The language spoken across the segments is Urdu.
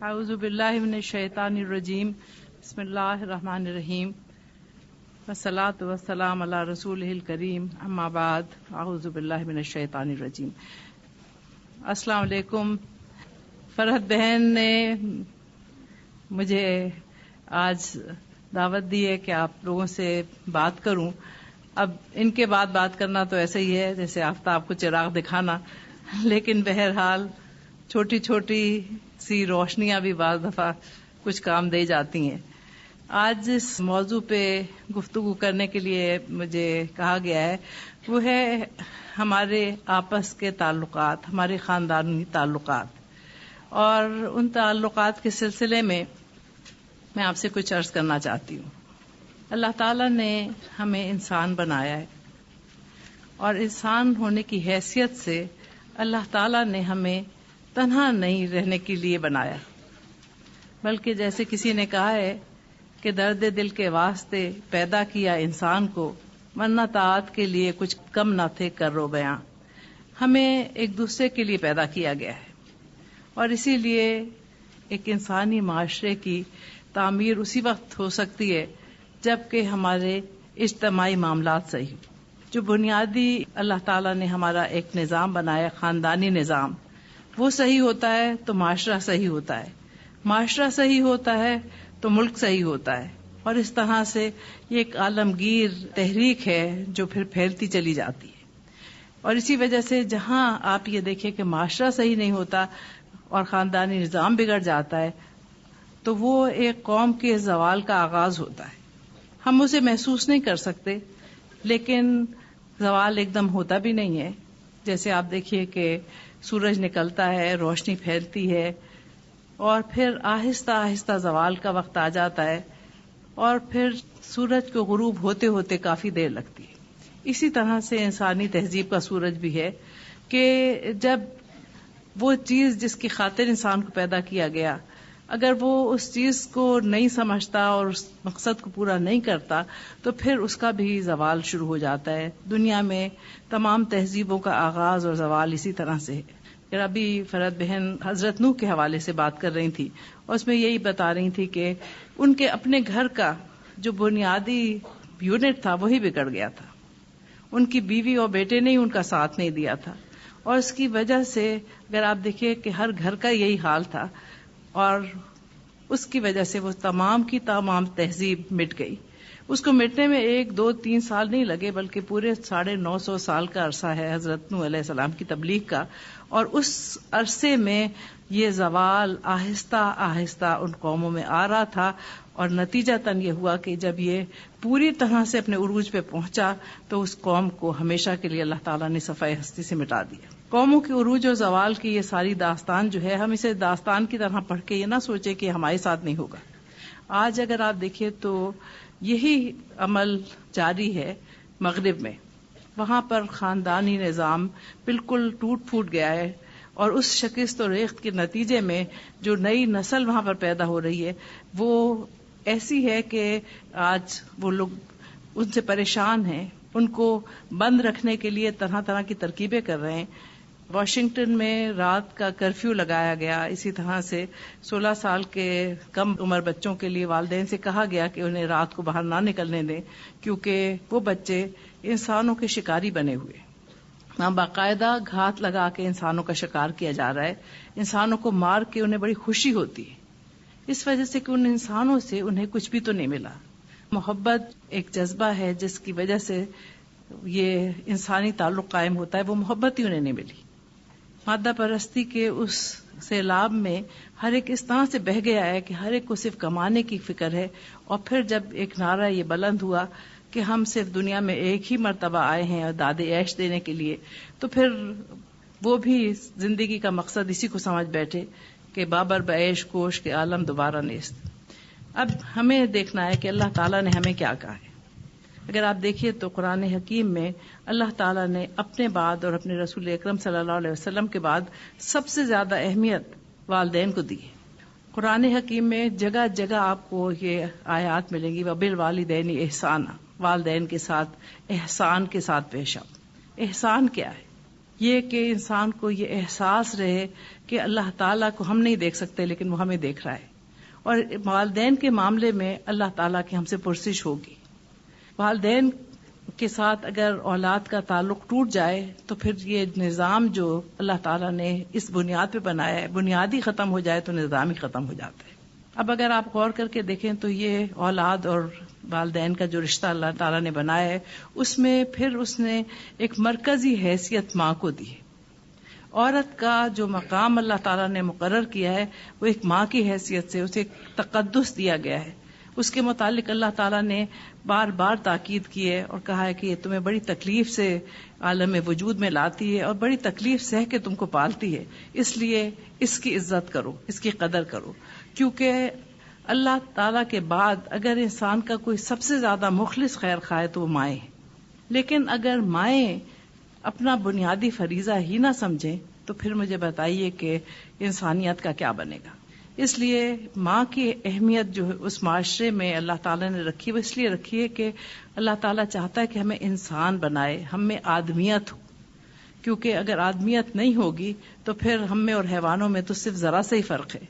اعوذ باللہ من الشیطان الرجیم بسم اللہ الرحمن الرحیم والصلاة والسلام علی رسولہ الکریم اما بعد اعوذ باللہ من الشیطان الرجیم۔ السلام علیکم۔ فرحت بہن نے مجھے آج دعوت دی ہے کہ آپ لوگوں سے بات کروں۔ اب ان کے بعد بات کرنا تو ایسا ہی ہے جیسے آفتاب کو چراغ دکھانا، لیکن بہرحال چھوٹی چھوٹی سی روشنیاں بھی بعض دفعہ کچھ کام دے جاتی ہیں۔ آج اس موضوع پہ گفتگو کرنے کے لیے مجھے کہا گیا ہے، وہ ہے ہمارے آپس کے تعلقات، ہمارے خاندانی تعلقات، اور ان تعلقات کے سلسلے میں آپ سے کچھ عرض کرنا چاہتی ہوں۔ اللہ تعالیٰ نے ہمیں انسان بنایا ہے، اور انسان ہونے کی حیثیت سے اللہ تعالیٰ نے ہمیں تنہا نہیں رہنے کے لیے بنایا، بلکہ جیسے کسی نے کہا ہے کہ درد دل کے واسطے پیدا کیا انسان کو، ورنہ طاعت کے لیے کچھ کم نہ تھے کرو بیاں۔ ہمیں ایک دوسرے کے لیے پیدا کیا گیا ہے، اور اسی لیے ایک انسانی معاشرے کی تعمیر اسی وقت ہو سکتی ہے جب کہ ہمارے اجتماعی معاملات صحیح ہوں۔ جو بنیادی اللہ تعالیٰ نے ہمارا ایک نظام بنایا، خاندانی نظام، وہ صحیح ہوتا ہے تو معاشرہ صحیح ہوتا ہے، معاشرہ صحیح ہوتا ہے تو ملک صحیح ہوتا ہے، اور اس طرح سے یہ ایک عالمگیر تحریک ہے جو پھر پھیلتی چلی جاتی ہے۔ اور اسی وجہ سے جہاں آپ یہ دیکھیں کہ معاشرہ صحیح نہیں ہوتا اور خاندانی نظام بگڑ جاتا ہے، تو وہ ایک قوم کے زوال کا آغاز ہوتا ہے۔ ہم اسے محسوس نہیں کر سکتے، لیکن زوال ایک دم ہوتا بھی نہیں ہے۔ جیسے آپ دیکھیے کہ سورج نکلتا ہے، روشنی پھیلتی ہے، اور پھر آہستہ آہستہ زوال کا وقت آ جاتا ہے، اور پھر سورج کو غروب ہوتے ہوتے کافی دیر لگتی ہے۔ اسی طرح سے انسانی تہذیب کا سورج بھی ہے کہ جب وہ چیز جس کی خاطر انسان کو پیدا کیا گیا، اگر وہ اس چیز کو نہیں سمجھتا اور اس مقصد کو پورا نہیں کرتا، تو پھر اس کا بھی زوال شروع ہو جاتا ہے۔ دنیا میں تمام تہذیبوں کا آغاز اور زوال اسی طرح سے ہے۔ ابھی فرحت بہن حضرت نوح کے حوالے سے بات کر رہی تھی، اور اس میں یہی بتا رہی تھی کہ ان کے اپنے گھر کا جو بنیادی یونٹ تھا وہی بگڑ گیا تھا۔ ان کی بیوی اور بیٹے نے ان کا ساتھ نہیں دیا تھا، اور اس کی وجہ سے اگر آپ دیکھیں کہ ہر گھر کا یہی حال تھا، اور اس کی وجہ سے وہ تمام کی تمام تہذیب مٹ گئی۔ اس کو مٹنے میں 1 2 3 سال نہیں لگے، بلکہ پورے 950 سال کا عرصہ ہے حضرت نوح علیہ السلام کی تبلیغ کا، اور اس عرصے میں یہ زوال آہستہ آہستہ ان قوموں میں آ رہا تھا، اور نتیجتاً یہ ہوا کہ جب یہ پوری طرح سے اپنے عروج پہ پہنچا تو اس قوم کو ہمیشہ کے لیے اللہ تعالیٰ نے صفحہ ہستی سے مٹا دیا۔ قوموں کے عروج و زوال کی یہ ساری داستان جو ہے، ہم اسے داستان کی طرح پڑھ کے یہ نہ سوچے کہ ہمارے ساتھ نہیں ہوگا۔ آج اگر آپ دیکھیں تو یہی عمل جاری ہے مغرب میں۔ وہاں پر خاندانی نظام بالکل ٹوٹ پھوٹ گیا ہے، اور اس شکست و ریخت کے نتیجے میں جو نئی نسل وہاں پر پیدا ہو رہی ہے وہ ایسی ہے کہ آج وہ لوگ ان سے پریشان ہیں، ان کو بند رکھنے کے لیے طرح طرح کی ترکیبیں کر رہے ہیں۔ واشنگٹن میں رات کا کرفیو لگایا گیا، اسی طرح سے 16 سال کے کم عمر بچوں کے لیے والدین سے کہا گیا کہ انہیں رات کو باہر نہ نکلنے دیں، کیونکہ وہ بچے انسانوں کے شکاری بنے ہوئے۔ وہاں باقاعدہ گھات لگا کے انسانوں کا شکار کیا جا رہا ہے، انسانوں کو مار کے انہیں بڑی خوشی ہوتی ہے، اس وجہ سے کہ ان انسانوں سے انہیں کچھ بھی تو نہیں ملا۔ محبت ایک جذبہ ہے جس کی وجہ سے یہ انسانی تعلق قائم ہوتا ہے، وہ محبت ہی انہیں نہیں ملی۔ مادہ پرستی کے اس سیلاب میں ہر ایک اس طرح سے بہہ گیا ہے کہ ہر ایک کو صرف کمانے کی فکر ہے، اور پھر جب ایک نعرہ یہ بلند ہوا کہ ہم صرف دنیا میں ایک ہی مرتبہ آئے ہیں اور داد عیش دینے کے لیے، تو پھر وہ بھی زندگی کا مقصد اسی کو سمجھ بیٹھے کہ بابر بعیش کوش کے عالم دوبارہ نیست۔ اب ہمیں دیکھنا ہے کہ اللہ تعالیٰ نے ہمیں کیا کہا ہے۔ اگر آپ دیکھیے تو قرآن حکیم میں اللہ تعالیٰ نے اپنے بعد اور اپنے رسول اکرم صلی اللہ علیہ وسلم کے بعد سب سے زیادہ اہمیت والدین کو دی ہے۔ قرآن حکیم میں جگہ جگہ آپ کو یہ آیات ملیں گی، وَبِالْوَالِدَيْنِ احسانا، والدین کے ساتھ احسان کے ساتھ پیش آؤ۔ احسان کیا ہے؟ یہ کہ انسان کو یہ احساس رہے کہ اللہ تعالیٰ کو ہم نہیں دیکھ سکتے لیکن وہ ہمیں دیکھ رہا ہے، اور والدین کے معاملے میں اللہ تعالیٰ کی ہم سے پرسش ہوگی. والدین کے ساتھ اگر اولاد کا تعلق ٹوٹ جائے تو پھر یہ نظام جو اللہ تعالیٰ نے اس بنیاد پہ بنایا ہے، بنیاد ہی ختم ہو جائے تو نظام ہی ختم ہو جاتا ہے. اب اگر آپ غور کر کے دیکھیں تو یہ اولاد اور والدین کا جو رشتہ اللہ تعالیٰ نے بنایا ہے، اس میں پھر اس نے ایک مرکزی حیثیت ماں کو دی ہے. عورت کا جو مقام اللہ تعالیٰ نے مقرر کیا ہے وہ ایک ماں کی حیثیت سے اسے ایک تقدس دیا گیا ہے. اس کے متعلق اللہ تعالیٰ نے بار بار تاکید کی ہے اور کہا ہے کہ یہ تمہیں بڑی تکلیف سے عالم وجود میں لاتی ہے اور بڑی تکلیف سہ کے تم کو پالتی ہے، اس لیے اس کی عزت کرو، اس کی قدر کرو. کیونکہ اللہ تعالیٰ کے بعد اگر انسان کا کوئی سب سے زیادہ مخلص خیر خواہ ہے تو وہ مائیں ہیں. لیکن اگر مائیں اپنا بنیادی فریضہ ہی نہ سمجھیں تو پھر مجھے بتائیے کہ انسانیت کا کیا بنے گا. اس لیے ماں کی اہمیت جو اس معاشرے میں اللہ تعالیٰ نے رکھی وہ اس لیے رکھی ہے کہ اللہ تعالیٰ چاہتا ہے کہ ہمیں انسان بنائے، ہم میں آدمیت ہو. کیونکہ اگر آدمیت نہیں ہوگی تو پھر ہم میں اور حیوانوں میں تو صرف ذرا سا ہی فرق ہے.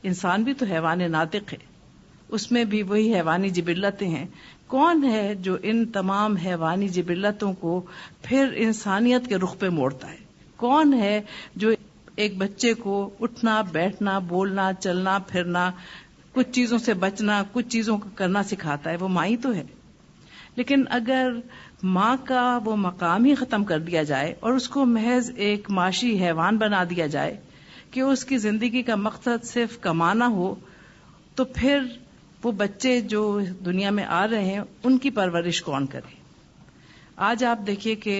انسان بھی تو حیوان ناطق ہے، اس میں بھی وہی حیوانی جبلتیں ہیں. کون ہے جو ان تمام حیوانی جبلتوں کو پھر انسانیت کے رخ پہ موڑتا ہے؟ کون ہے جو ایک بچے کو اٹھنا، بیٹھنا، بولنا، چلنا، پھرنا، کچھ چیزوں سے بچنا، کچھ چیزوں کو کرنا سکھاتا ہے؟ وہ ماں ہی تو ہے. لیکن اگر ماں کا وہ مقام ہی ختم کر دیا جائے اور اس کو محض ایک معاشی حیوان بنا دیا جائے کہ اس کی زندگی کا مقصد صرف کمانا ہو، تو پھر وہ بچے جو دنیا میں آ رہے ہیں ان کی پرورش کون کرے؟ آج آپ دیکھیے کہ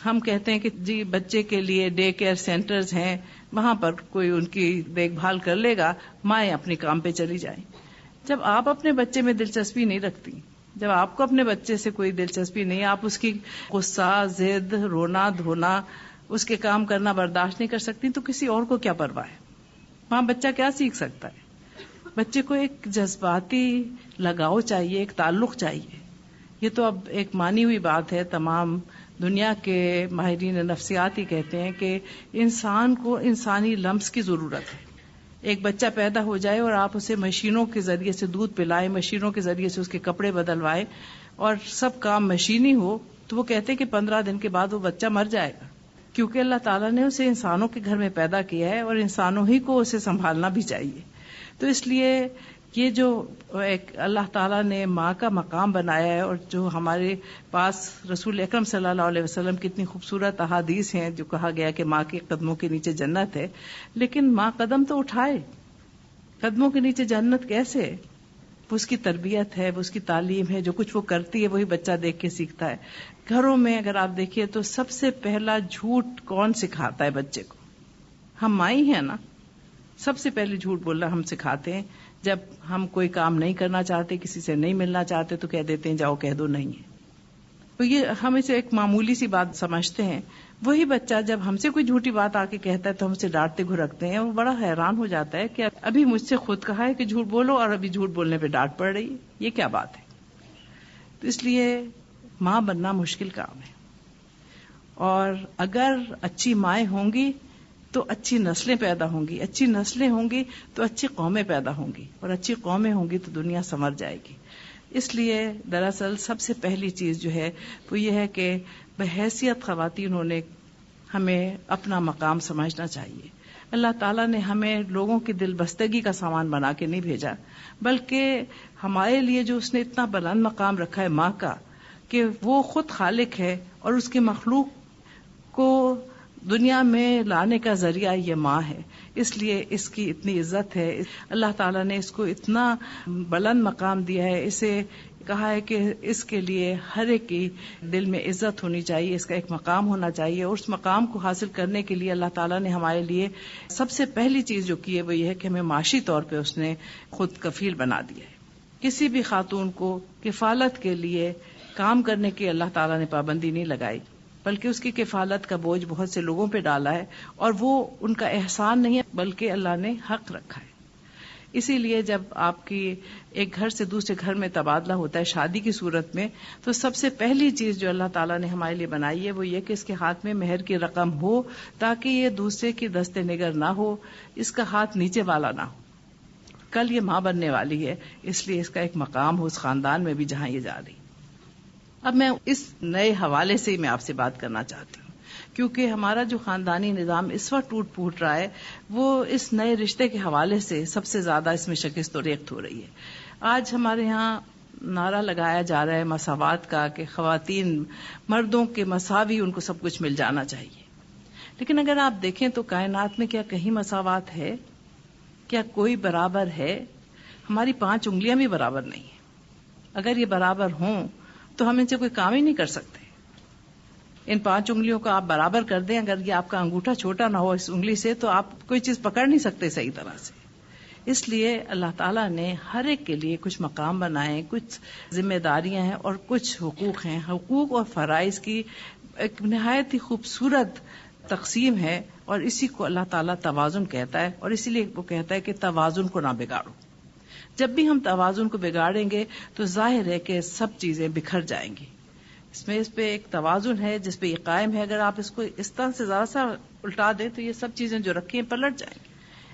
ہم کہتے ہیں کہ جی بچے کے لیے ڈے کیئر سینٹرز ہیں، وہاں پر کوئی ان کی دیکھ بھال کر لے گا، مائیں اپنے کام پہ چلی جائیں. جب آپ اپنے بچے میں دلچسپی نہیں رکھتی، جب آپ کو اپنے بچے سے کوئی دلچسپی نہیں، آپ اس کی غصہ، ضد، رونا دھونا، اس کے کام کرنا برداشت نہیں کر سکتی، تو کسی اور کو کیا پرواہ ہے؟ وہاں بچہ کیا سیکھ سکتا ہے؟ بچے کو ایک جذباتی لگاؤ چاہیے، ایک تعلق چاہیے. یہ تو اب ایک مانی ہوئی بات ہے. تمام دنیا کے ماہرین نفسیات ہی کہتے ہیں کہ انسان کو انسانی لمس کی ضرورت ہے. ایک بچہ پیدا ہو جائے اور آپ اسے مشینوں کے ذریعے سے دودھ پلائیں، مشینوں کے ذریعے سے اس کے کپڑے بدلوائیں اور سب کام مشینی ہو، تو وہ کہتے ہیں کہ 15 دن کے بعد وہ بچہ مر جائے گا. کیونکہ اللہ تعالیٰ نے اسے انسانوں کے گھر میں پیدا کیا ہے اور انسانوں ہی کو اسے سنبھالنا بھی چاہیے. تو اس لیے یہ جو ایک اللہ تعالیٰ نے ماں کا مقام بنایا ہے، اور جو ہمارے پاس رسول اکرم صلی اللہ علیہ وسلم کی اتنی خوبصورت احادیث ہیں جو کہا گیا کہ ماں کے قدموں کے نیچے جنت ہے، لیکن ماں قدم تو اٹھائے، قدموں کے نیچے جنت کیسے؟ وہ اس کی تربیت ہے، وہ اس کی تعلیم ہے، جو کچھ وہ کرتی ہے وہی بچہ دیکھ کے سیکھتا ہے. گھروں میں اگر آپ دیکھیے تو سب سے پہلا جھوٹ کون سکھاتا ہے بچے کو؟ ہم مائیں ہیں نا. سب سے پہلے جھوٹ بولنا ہم سکھاتے ہیں. جب ہم کوئی کام نہیں کرنا چاہتے، کسی سے نہیں ملنا چاہتے، تو کہہ دیتے ہیں جاؤ کہہ دو نہیں ہے. تو یہ ہم اسے ایک معمولی سی بات سمجھتے ہیں. وہی بچہ جب ہم سے کوئی جھوٹی بات آ کے کہتا ہے تو ہم اسے ڈانٹتے گھرکتے ہیں. وہ بڑا حیران ہو جاتا ہے کہ ابھی مجھ سے خود کہا ہے کہ جھوٹ بولو اور ابھی جھوٹ بولنے پہ ڈانٹ پڑ رہی ہے، یہ کیا بات ہے؟ تو اس لیے ماں بننا مشکل کام ہے، اور اگر اچھی مائیں ہوں گی تو اچھی نسلیں پیدا ہوں گی، اچھی نسلیں ہوں گی تو اچھی قومیں پیدا ہوں گی، اور اچھی قومیں ہوں گی تو دنیا سنور جائے گی. اس لیے دراصل سب سے پہلی چیز جو ہے وہ یہ ہے کہ بحیثیت خواتینوں نے ہمیں اپنا مقام سمجھنا چاہیے. اللہ تعالیٰ نے ہمیں لوگوں کی دل بستگی کا سامان بنا کے نہیں بھیجا، بلکہ ہمارے لیے جو اس نے اتنا بلند مقام رکھا ہے ماں کا، کہ وہ خود خالق ہے اور اس کے مخلوق کو دنیا میں لانے کا ذریعہ یہ ماں ہے. اس لیے اس کی اتنی عزت ہے. اللہ تعالیٰ نے اس کو اتنا بلند مقام دیا ہے، اسے کہا ہے کہ اس کے لیے ہر ایک کی دل میں عزت ہونی چاہیے، اس کا ایک مقام ہونا چاہیے. اور اس مقام کو حاصل کرنے کے لیے اللہ تعالیٰ نے ہمارے لیے سب سے پہلی چیز جو کی ہے وہ یہ ہے کہ ہمیں معاشی طور پہ اس نے خود کفیل بنا دیا ہے. کسی بھی خاتون کو کفالت کے لیے کام کرنے کی اللہ تعالیٰ نے پابندی نہیں لگائی، بلکہ اس کی کفالت کا بوجھ بہت سے لوگوں پہ ڈالا ہے، اور وہ ان کا احسان نہیں ہے بلکہ اللہ نے حق رکھا ہے. اسی لیے جب آپ کی ایک گھر سے دوسرے گھر میں تبادلہ ہوتا ہے شادی کی صورت میں، تو سب سے پہلی چیز جو اللہ تعالیٰ نے ہمارے لیے بنائی ہے وہ یہ کہ اس کے ہاتھ میں مہر کی رقم ہو، تاکہ یہ دوسرے کی دست نگر نہ ہو، اس کا ہاتھ نیچے والا نہ ہو. کل یہ ماں بننے والی ہے، اس لیے اس کا ایک مقام ہو اس خاندان میں بھی جہاں یہ جا رہی. اب میں اس نئے حوالے سے ہی میں آپ سے بات کرنا چاہتی ہوں، کیونکہ ہمارا جو خاندانی نظام اس وقت ٹوٹ پھوٹ رہا ہے وہ اس نئے رشتے کے حوالے سے سب سے زیادہ اس میں شکست و ریخت ہو رہی ہے. آج ہمارے ہاں نعرہ لگایا جا رہا ہے مساوات کا، کہ خواتین مردوں کے مساوی ان کو سب کچھ مل جانا چاہیے. لیکن اگر آپ دیکھیں تو کائنات میں کیا کہیں مساوات ہے؟ کیا کوئی برابر ہے؟ ہماری 5 انگلیاں بھی برابر نہیں ہیں. اگر یہ برابر ہوں تو ہم ان سے کوئی کام ہی نہیں کر سکتے. ان 5 انگلیوں کو آپ برابر کر دیں، اگر یہ آپ کا انگوٹھا چھوٹا نہ ہو اس انگلی سے تو آپ کوئی چیز پکڑ نہیں سکتے صحیح طرح سے. اس لیے اللہ تعالیٰ نے ہر ایک کے لیے کچھ مقام بنائے، کچھ ذمہ داریاں ہیں اور کچھ حقوق ہیں. حقوق اور فرائض کی ایک نہایت ہی خوبصورت تقسیم ہے، اور اسی کو اللہ تعالیٰ توازن کہتا ہے. اور اسی لیے وہ کہتا ہے کہ توازن کو نہ بگاڑو. جب بھی ہم توازن کو بگاڑیں گے تو ظاہر ہے کہ سب چیزیں بکھر جائیں گی. اس پہ ایک توازن ہے جس پہ یہ قائم ہے. اگر آپ اس کو اس طرح سے ذرا سا الٹا دیں تو یہ سب چیزیں جو رکھی ہیں پلٹ جائیں گی.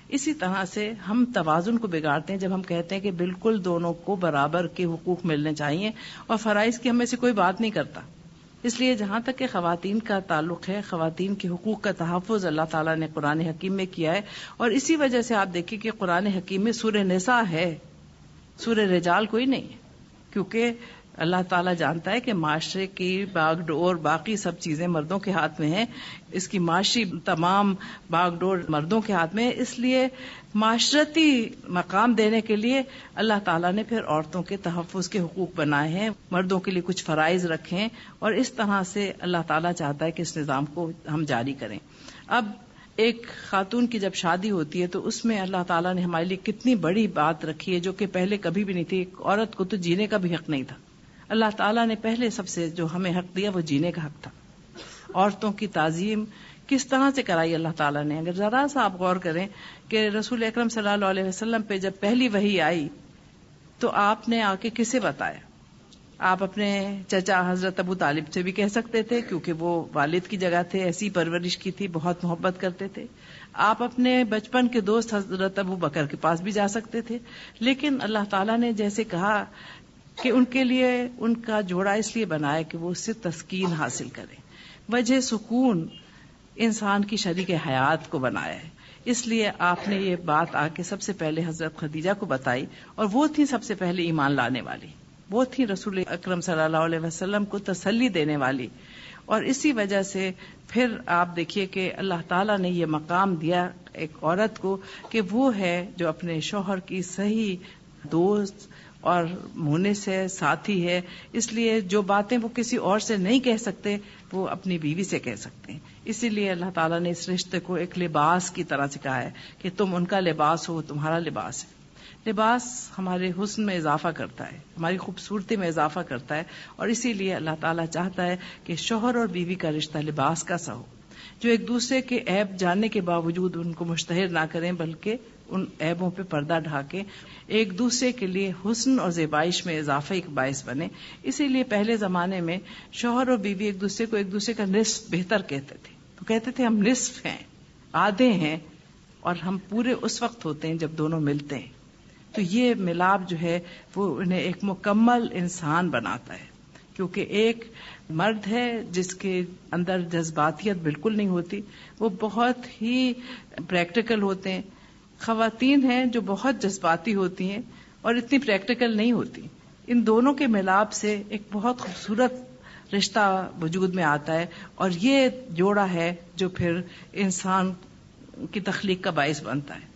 اسی طرح سے ہم توازن کو بگاڑتے ہیں جب ہم کہتے ہیں کہ بالکل دونوں کو برابر کے حقوق ملنے چاہیے، اور فرائض کی ہم میں سے کوئی بات نہیں کرتا. اس لیے جہاں تک کہ خواتین کا تعلق ہے، خواتین کے حقوق کا تحفظ اللہ تعالیٰ نے قرآن حکیم میں کیا ہے. اور اسی وجہ سے آپ دیکھیں کہ قرآن حکیم میں سورہ نساء ہے، سورہ رجال کوئی نہیں ہے، کیونکہ اللہ تعالیٰ جانتا ہے کہ معاشرے کی باغ ڈور باقی سب چیزیں مردوں کے ہاتھ میں ہیں. اس کی معاشی تمام باغ ڈور مردوں کے ہاتھ میں ہے. اس لیے معاشرتی مقام دینے کے لیے اللہ تعالیٰ نے پھر عورتوں کے تحفظ کے حقوق بنائے ہیں، مردوں کے لیے کچھ فرائض رکھے، اور اس طرح سے اللہ تعالیٰ چاہتا ہے کہ اس نظام کو ہم جاری کریں. اب ایک خاتون کی جب شادی ہوتی ہے تو اس میں اللہ تعالیٰ نے ہمارے لیے کتنی بڑی بات رکھی ہے جو کہ پہلے کبھی بھی نہیں تھی. ایک عورت کو تو جینے کا بھی حق نہیں تھا. اللہ تعالیٰ نے پہلے سب سے جو ہمیں حق دیا وہ جینے کا حق تھا. عورتوں کی تعظیم کس طرح سے کرائی اللہ تعالیٰ نے؟ اگر ذرا سا آپ غور کریں کہ رسول اکرم صلی اللہ علیہ وسلم پہ جب پہلی وحی آئی تو آپ نے آ کے کسے بتایا؟ آپ اپنے چچا حضرت ابو طالب سے بھی کہہ سکتے تھے کیونکہ وہ والد کی جگہ تھے، ایسی پرورش کی تھی، بہت محبت کرتے تھے. آپ اپنے بچپن کے دوست حضرت ابو بکر کے پاس بھی جا سکتے تھے. لیکن اللہ تعالیٰ نے جیسے کہا کہ ان کے لیے ان کا جوڑا اس لیے بنایا کہ وہ اس سے تسکین حاصل کریں. وجہ سکون انسان کی شریک حیات کو بنایا ہے. اس لیے آپ نے یہ بات آ کے سب سے پہلے حضرت خدیجہ کو بتائی، اور وہ تھی سب سے پہلے ایمان لانے والی، وہ تھی رسول اکرم صلی اللہ علیہ وسلم کو تسلی دینے والی. اور اسی وجہ سے پھر آپ دیکھیے کہ اللہ تعالیٰ نے یہ مقام دیا ایک عورت کو کہ وہ ہے جو اپنے شوہر کی صحیح دوست اور مونس ہے، ساتھی ہے. اس لیے جو باتیں وہ کسی اور سے نہیں کہہ سکتے وہ اپنی بیوی سے کہہ سکتے ہیں. اسی لیے اللہ تعالیٰ نے اس رشتے کو ایک لباس کی طرح سے کہا ہے کہ تم ان کا لباس ہو، تمہارا لباس ہے. لباس ہمارے حسن میں اضافہ کرتا ہے، ہماری خوبصورتی میں اضافہ کرتا ہے، اور اسی لیے اللہ تعالیٰ چاہتا ہے کہ شوہر اور بیوی کا رشتہ لباس کا سا ہو، جو ایک دوسرے کے عیب جاننے کے باوجود ان کو مشتہر نہ کریں بلکہ ان عیبوں پہ پردہ ڈھاکیں، ایک دوسرے کے لیے حسن اور زیبائش میں اضافہ ایک باعث بنے. اسی لیے پہلے زمانے میں شوہر اور بیوی ایک دوسرے کو ایک دوسرے کا نصف بہتر کہتے تھے. تو کہتے تھے ہم نصف ہیں، آدھے ہیں، اور ہم پورے اس وقت ہوتے ہیں جب دونوں ملتے ہیں. تو یہ ملاپ جو ہے وہ انہیں ایک مکمل انسان بناتا ہے، کیونکہ ایک مرد ہے جس کے اندر جذباتیت بالکل نہیں ہوتی، وہ بہت ہی پریکٹیکل ہوتے ہیں. خواتین ہیں جو بہت جذباتی ہوتی ہیں اور اتنی پریکٹیکل نہیں ہوتی. ان دونوں کے ملاپ سے ایک بہت خوبصورت رشتہ وجود میں آتا ہے، اور یہ جوڑا ہے جو پھر انسان کی تخلیق کا باعث بنتا ہے.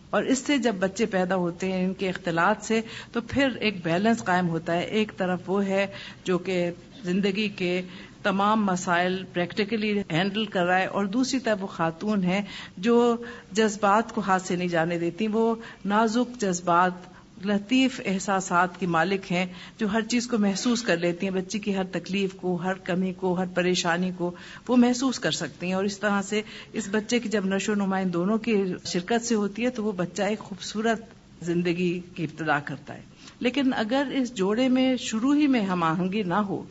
اور اس سے جب بچے پیدا ہوتے ہیں ان کے اختلاط سے تو پھر ایک بیلنس قائم ہوتا ہے. ایک طرف وہ ہے جو کہ زندگی کے تمام مسائل پریکٹیکلی ہینڈل کر رہا ہے، اور دوسری طرف وہ خاتون ہے جو جذبات کو ہاتھ سے نہیں جانے دیتی. وہ نازک جذبات، لطیف احساسات کی مالک ہیں جو ہر چیز کو محسوس کر لیتی ہیں. بچی کی ہر تکلیف کو، ہر کمی کو، ہر پریشانی کو وہ محسوس کر سکتی ہیں. اور اس طرح سے اس بچے کی جب نشو و نما ان دونوں کی شرکت سے ہوتی ہے تو وہ بچہ ایک خوبصورت زندگی کی ابتدا کرتا ہے. لیکن اگر اس جوڑے میں شروع ہی میں ہم آہنگی نہ ہو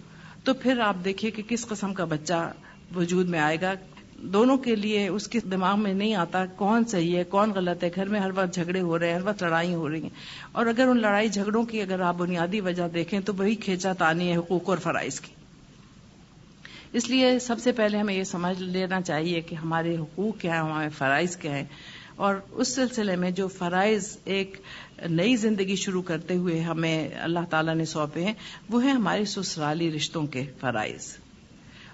تو پھر آپ دیکھیے کہ کس قسم کا بچہ وجود میں آئے گا. دونوں کے لیے اس کے دماغ میں نہیں آتا کون صحیح ہے کون غلط ہے. گھر میں ہر وقت جھگڑے ہو رہے ہیں, ہر وقت لڑائی ہو رہی ہیں, اور اگر ان لڑائی جھگڑوں کی اگر آپ بنیادی وجہ دیکھیں تو وہی کھینچا تانی ہے حقوق اور فرائض کی. اس لیے سب سے پہلے ہمیں یہ سمجھ لینا چاہیے کہ ہمارے حقوق کیا ہیں, ہمارے فرائض کیا ہیں, اور اس سلسلے میں جو فرائض ایک نئی زندگی شروع کرتے ہوئے ہمیں اللہ تعالیٰ نے سونپے ہیں وہ ہیں ہمارے سسرالی رشتوں کے فرائض.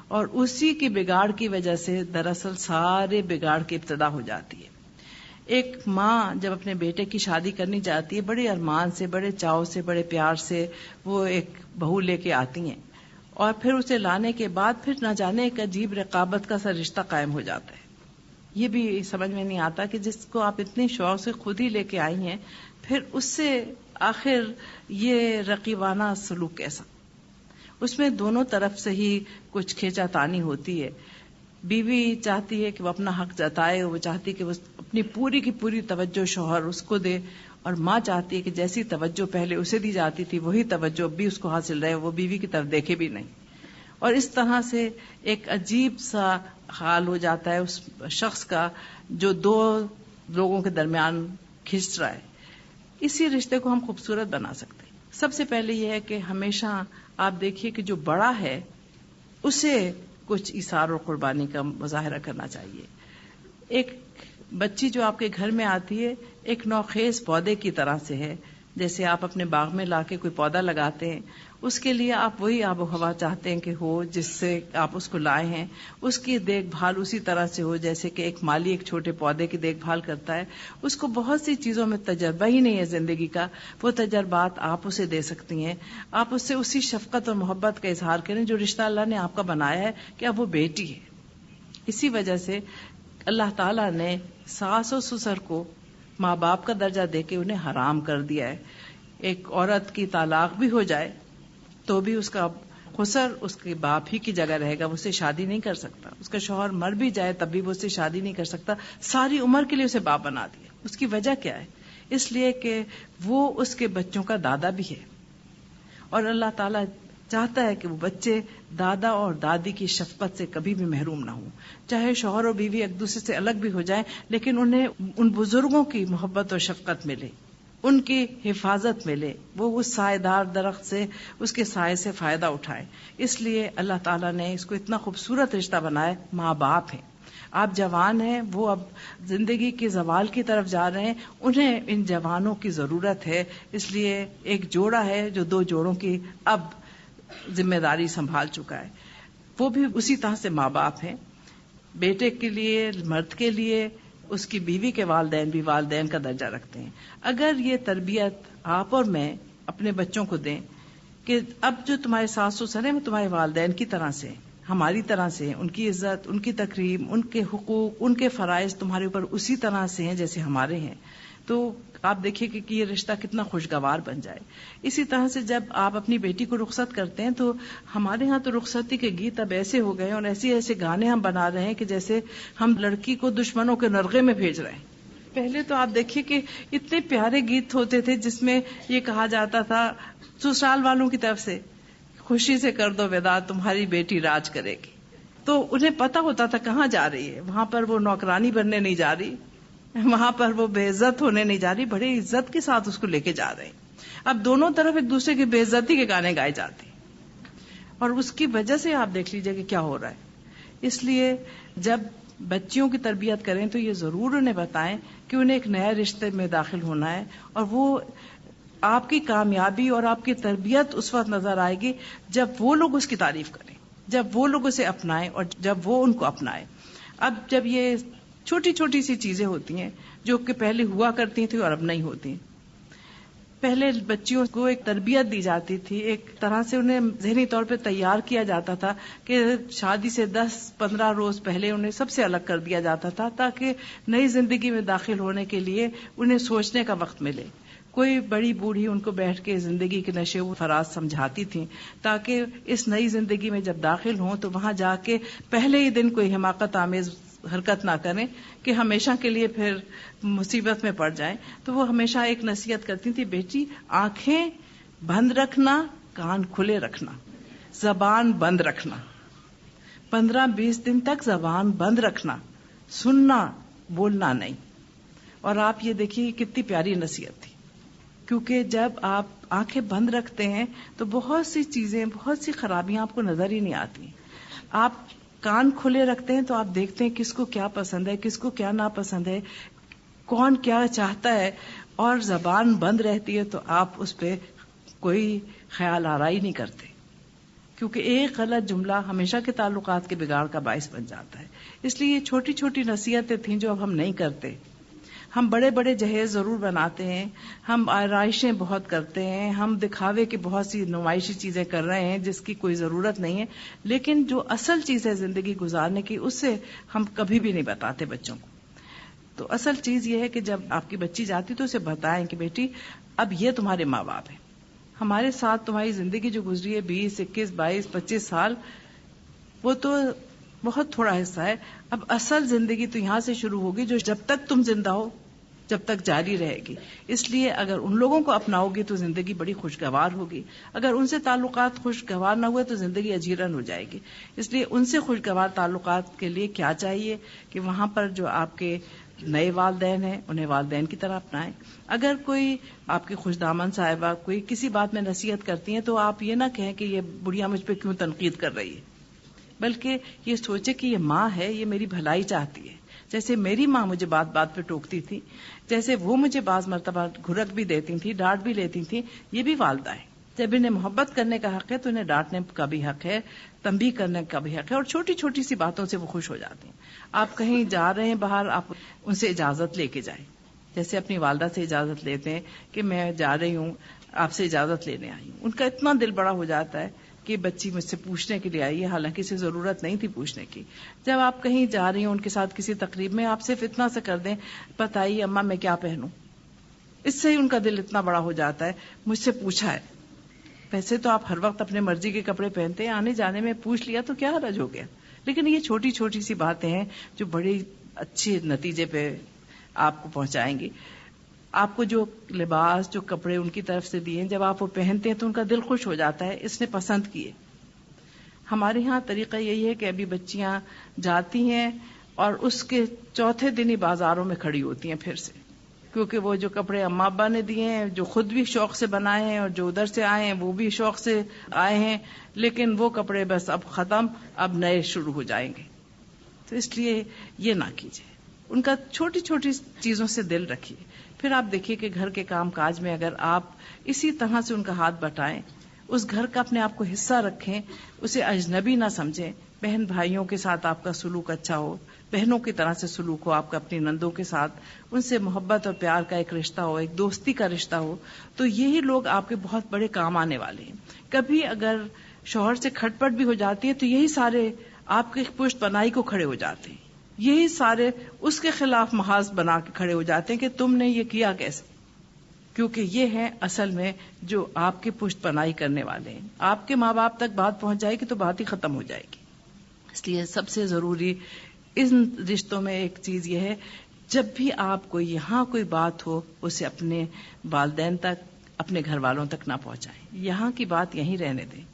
اور اسی کی بگاڑ کی وجہ سے دراصل سارے بگاڑ کی ابتدا ہو جاتی ہے. ایک ماں جب اپنے بیٹے کی شادی کرنی چاہتی ہے بڑے ارمان سے, بڑے چاؤ سے, بڑے پیار سے وہ ایک بہو لے کے آتی ہیں, اور پھر اسے لانے کے بعد پھر نہ جانے ایک عجیب رقابت کا سا رشتہ قائم ہو جاتا ہے. یہ بھی سمجھ میں نہیں آتا کہ جس کو آپ اتنے شوق سے خود ہی لے کے آئی ہیں پھر اس سے آخر یہ رقیبانہ سلوک کیسا. اس میں دونوں طرف سے ہی کچھ کھینچا تانی ہوتی ہے. بیوی چاہتی ہے کہ وہ اپنا حق جتائے, وہ چاہتی ہے کہ وہ اپنی پوری کی پوری توجہ شوہر اس کو دے, اور ماں چاہتی ہے کہ جیسی توجہ پہلے اسے دی جاتی تھی وہی توجہ بھی اس کو حاصل رہے, وہ بیوی کی طرف دیکھے بھی نہیں. اور اس طرح سے ایک عجیب سا حال ہو جاتا ہے اس شخص کا جو دو لوگوں کے درمیان کھنچ رہا ہے. اسی رشتے کو ہم خوبصورت بنا سکتے ہیں. سب سے پہلے یہ ہے کہ ہمیشہ آپ دیکھیے کہ جو بڑا ہے اسے کچھ ایثار اور قربانی کا مظاہرہ کرنا چاہیے. ایک بچی جو آپ کے گھر میں آتی ہے ایک نوخیز پودے کی طرح سے ہے. جیسے آپ اپنے باغ میں لا کے کوئی پودا لگاتے ہیں, اس کے لیے آپ وہی آب و ہوا چاہتے ہیں کہ ہو جس سے آپ اس کو لائے ہیں. اس کی دیکھ بھال اسی طرح سے ہو جیسے کہ ایک مالی ایک چھوٹے پودے کی دیکھ بھال کرتا ہے. اس کو بہت سی چیزوں میں تجربہ ہی نہیں ہے زندگی کا, وہ تجربات آپ اسے دے سکتی ہیں. آپ اس سے اسی شفقت اور محبت کا اظہار کریں جو رشتہ اللہ نے آپ کا بنایا ہے کہ اب وہ بیٹی ہے. اسی وجہ سے اللہ تعالیٰ نے ساس و سسر کو ماں باپ کا درجہ دے کے انہیں حرام کر دیا ہے. ایک عورت کی طلاق بھی ہو جائے تو بھی اس کا خسر اس کے باپ ہی کی جگہ رہے گا, وہ اس سے شادی نہیں کر سکتا. اس کا شوہر مر بھی جائے تب بھی وہ اس سے شادی نہیں کر سکتا. ساری عمر کے لیے اسے باپ بنا دیا. اس کی وجہ کیا ہے؟ اس لیے کہ وہ اس کے بچوں کا دادا بھی ہے, اور اللہ تعالیٰ چاہتا ہے کہ وہ بچے دادا اور دادی کی شفقت سے کبھی بھی محروم نہ ہوں. چاہے شوہر اور بیوی ایک دوسرے سے الگ بھی ہو جائیں لیکن انہیں ان بزرگوں کی محبت اور شفقت ملے, ان کی حفاظت ملے, وہ اس سائے دار درخت سے اس کے سائے سے فائدہ اٹھائے. اس لیے اللہ تعالیٰ نے اس کو اتنا خوبصورت رشتہ بنایا. ماں باپ ہیں, آپ جوان ہیں, وہ اب زندگی کے زوال کی طرف جا رہے ہیں, انہیں ان جوانوں کی ضرورت ہے. اس لیے ایک جوڑا ہے جو دو جوڑوں کی اب ذمہ داری سنبھال چکا ہے, وہ بھی اسی طرح سے ماں باپ ہیں. بیٹے کے لیے, مرد کے لیے اس کی بیوی کے والدین بھی والدین کا درجہ رکھتے ہیں. اگر یہ تربیت آپ اور میں اپنے بچوں کو دیں کہ اب جو تمہارے ساس سسر ہیں وہ تمہارے والدین کی طرح سے ہیں, ہماری طرح سے ہیں, ان کی عزت, ان کی تکریم, ان کے حقوق, ان کے فرائض تمہارے اوپر اسی طرح سے ہیں جیسے ہمارے ہیں, تو آپ دیکھیے کہ یہ رشتہ کتنا خوشگوار بن جائے. اسی طرح سے جب آپ اپنی بیٹی کو رخصت کرتے ہیں تو ہمارے ہاں تو رخصتی کے گیت اب ایسے ہو گئے اور ایسے ایسے گانے ہم بنا رہے ہیں کہ جیسے ہم لڑکی کو دشمنوں کے نرغے میں بھیج رہے ہیں. پہلے تو آپ دیکھیے کہ اتنے پیارے گیت ہوتے تھے جس میں یہ کہا جاتا تھا سسرال والوں کی طرف سے, خوشی سے کر دو ودا تمہاری بیٹی راج کرے گی. تو انہیں پتا ہوتا تھا کہاں جا رہی ہے, وہاں پر وہ نوکرانی بننے نہیں جا رہی, وہاں پر وہ بے عزت ہونے نہیں جا رہی, بڑے عزت کے ساتھ اس کو لے کے جا رہے ہیں. اب دونوں طرف ایک دوسرے کی بے عزتی کے گانے گائے جاتے ہیں, اور اس کی وجہ سے آپ دیکھ لیجئے کہ کیا ہو رہا ہے. اس لیے جب بچیوں کی تربیت کریں تو یہ ضرور انہیں بتائیں کہ انہیں ایک نئے رشتے میں داخل ہونا ہے, اور وہ آپ کی کامیابی اور آپ کی تربیت اس وقت نظر آئے گی جب وہ لوگ اس کی تعریف کریں, جب وہ لوگ اسے اپنائیں اور جب وہ ان کو اپنائیں. اب جب یہ چھوٹی چھوٹی سی چیزیں ہوتی ہیں جو کہ پہلے ہوا کرتی تھیں اور اب نہیں ہوتی. پہلے بچیوں کو ایک تربیت دی جاتی تھی, ایک طرح سے انہیں ذہنی طور پہ تیار کیا جاتا تھا کہ شادی سے 10-15 روز پہلے انہیں سب سے الگ کر دیا جاتا تھا تاکہ نئی زندگی میں داخل ہونے کے لیے انہیں سوچنے کا وقت ملے. کوئی بڑی بوڑھی ان کو بیٹھ کے زندگی کے نشے و فراز سمجھاتی تھیں تاکہ اس نئی زندگی میں جب داخل ہوں تو وہاں جا کے پہلے ہی دن کوئی حماقت آمیز حرکت نہ کریں کہ ہمیشہ کے لیے پھر مصیبت میں پڑ جائیں. تو وہ ہمیشہ ایک نصیحت کرتی تھی، بیٹی آنکھیں بند رکھنا، کان کھلے رکھنا، زبان بند رکھنا، 15-20 دن تک زبان بند رکھنا، سننا بولنا نہیں. اور آپ یہ دیکھیے کتنی پیاری نصیحت تھی، کیونکہ جب آپ آنکھیں بند رکھتے ہیں تو بہت سی چیزیں، بہت سی خرابیاں آپ کو نظر ہی نہیں آتی. آپ کان کھلے رکھتے ہیں تو آپ دیکھتے ہیں کس کو کیا پسند ہے، کس کو کیا ناپسند ہے، کون کیا چاہتا ہے. اور زبان بند رہتی ہے تو آپ اس پہ کوئی خیال آرائی نہیں کرتے، کیونکہ ایک غلط جملہ ہمیشہ کے تعلقات کے بگاڑ کا باعث بن جاتا ہے. اس لیے یہ چھوٹی چھوٹی نصیحتیں تھیں جو اب ہم نہیں کرتے. ہم بڑے بڑے جہیز ضرور بناتے ہیں، ہم آرائشیں بہت کرتے ہیں، ہم دکھاوے کی بہت سی نمائشی چیزیں کر رہے ہیں جس کی کوئی ضرورت نہیں ہے، لیکن جو اصل چیز ہے زندگی گزارنے کی اسے ہم کبھی بھی نہیں بتاتے بچوں کو. تو اصل چیز یہ ہے کہ جب آپ کی بچی جاتی تو اسے بتائیں کہ بیٹی اب یہ تمہارے ماں باپ ہیں، ہمارے ساتھ تمہاری زندگی جو گزری ہے 20, 21, 22, 25 سال، وہ تو بہت تھوڑا حصہ ہے. اب اصل زندگی تو یہاں سے شروع ہوگی جو جب تک تم زندہ ہو جب تک جاری رہے گی. اس لیے اگر ان لوگوں کو اپناؤ گی تو زندگی بڑی خوشگوار ہوگی، اگر ان سے تعلقات خوشگوار نہ ہوئے تو زندگی اجیرن ہو جائے گی. اس لیے ان سے خوشگوار تعلقات کے لیے کیا چاہیے کہ وہاں پر جو آپ کے نئے والدین ہیں انہیں والدین کی طرح اپنائیں. اگر کوئی آپ کی خوش دامن صاحبہ کوئی کسی بات میں نصیحت کرتی ہیں تو آپ یہ نہ کہیں کہ یہ بڑھیا مجھ پہ کیوں تنقید کر رہی ہے، بلکہ یہ سوچے کہ یہ ماں ہے، یہ میری بھلائی چاہتی ہے. جیسے میری ماں مجھے بات بات پہ ٹوکتی تھی، جیسے وہ مجھے بعض مرتبہ گھرک بھی دیتی تھی، ڈانٹ بھی لیتی تھی، یہ بھی والدہ ہے. جب انہیں محبت کرنے کا حق ہے تو انہیں ڈانٹنے کا بھی حق ہے، تنبیہ کرنے کا بھی حق ہے، اور چھوٹی چھوٹی سی باتوں سے وہ خوش ہو جاتی ہیں. آپ کہیں جا رہے ہیں باہر، آپ ان سے اجازت لے کے جائیں، جیسے اپنی والدہ سے اجازت لیتے ہیں کہ میں جا رہی ہوں، آپ سے اجازت لینے آئی ہوں. ان کا اتنا دل بڑا ہو جاتا ہے کہ بچی مجھ سے پوچھنے کے لیے آئی ہے، حالانکہ اسے ضرورت نہیں تھی پوچھنے کی. جب آپ کہیں جا رہی ہوں ان کے ساتھ کسی تقریب میں، آپ صرف اتنا سے کر دیں بتائیے اماں میں کیا پہنوں، اس سے ہی ان کا دل اتنا بڑا ہو جاتا ہے مجھ سے پوچھا ہے. ویسے تو آپ ہر وقت اپنے مرضی کے کپڑے پہنتے ہیں، آنے جانے میں پوچھ لیا تو کیا حرج ہو گیا. لیکن یہ چھوٹی چھوٹی سی باتیں ہیں جو بڑے اچھے نتیجے پہ آپ کو پہنچائیں گی. آپ کو جو لباس، جو کپڑے ان کی طرف سے دیے، جب آپ وہ پہنتے ہیں تو ان کا دل خوش ہو جاتا ہے، اس نے پسند کیے. ہمارے ہاں طریقہ یہی ہے کہ ابھی بچیاں جاتی ہیں اور اس کے چوتھے دن ہی بازاروں میں کھڑی ہوتی ہیں پھر سے، کیونکہ وہ جو کپڑے اماں ابا نے دیے ہیں، جو خود بھی شوق سے بنائے ہیں اور جو ادھر سے آئے ہیں وہ بھی شوق سے آئے ہیں، لیکن وہ کپڑے بس اب ختم، اب نئے شروع ہو جائیں گے. تو اس لیے یہ نہ کیجیے، ان کا چھوٹی چھوٹی چیزوں سے دل رکھیے. پھر آپ دیکھیے کہ گھر کے کام کاج میں اگر آپ اسی طرح سے ان کا ہاتھ بٹائیں، اس گھر کا اپنے آپ کو حصہ رکھیں، اسے اجنبی نہ سمجھیں. بہن بھائیوں کے ساتھ آپ کا سلوک اچھا ہو، بہنوں کی طرح سے سلوک ہو آپ کا اپنی نندوں کے ساتھ، ان سے محبت اور پیار کا ایک رشتہ ہو، ایک دوستی کا رشتہ ہو، تو یہی لوگ آپ کے بہت بڑے کام آنے والے ہیں. کبھی اگر شوہر سے کھٹ پٹ بھی ہو جاتی ہے تو یہی سارے آپ کی پشت پناہی کو کھڑے ہو جاتے ہیں، یہی سارے اس کے خلاف محاذ بنا کے کھڑے ہو جاتے ہیں کہ تم نے یہ کیا کیسے، کیونکہ یہ ہیں اصل میں جو آپ کی پشت پناہی کرنے والے ہیں. آپ کے ماں باپ تک بات پہنچ جائے گی تو بات ہی ختم ہو جائے گی. اس لیے سب سے ضروری ان رشتوں میں ایک چیز یہ ہے، جب بھی آپ کو یہاں کوئی بات ہو اسے اپنے والدین تک، اپنے گھر والوں تک نہ پہنچائیں. یہاں کی بات یہیں رہنے دیں،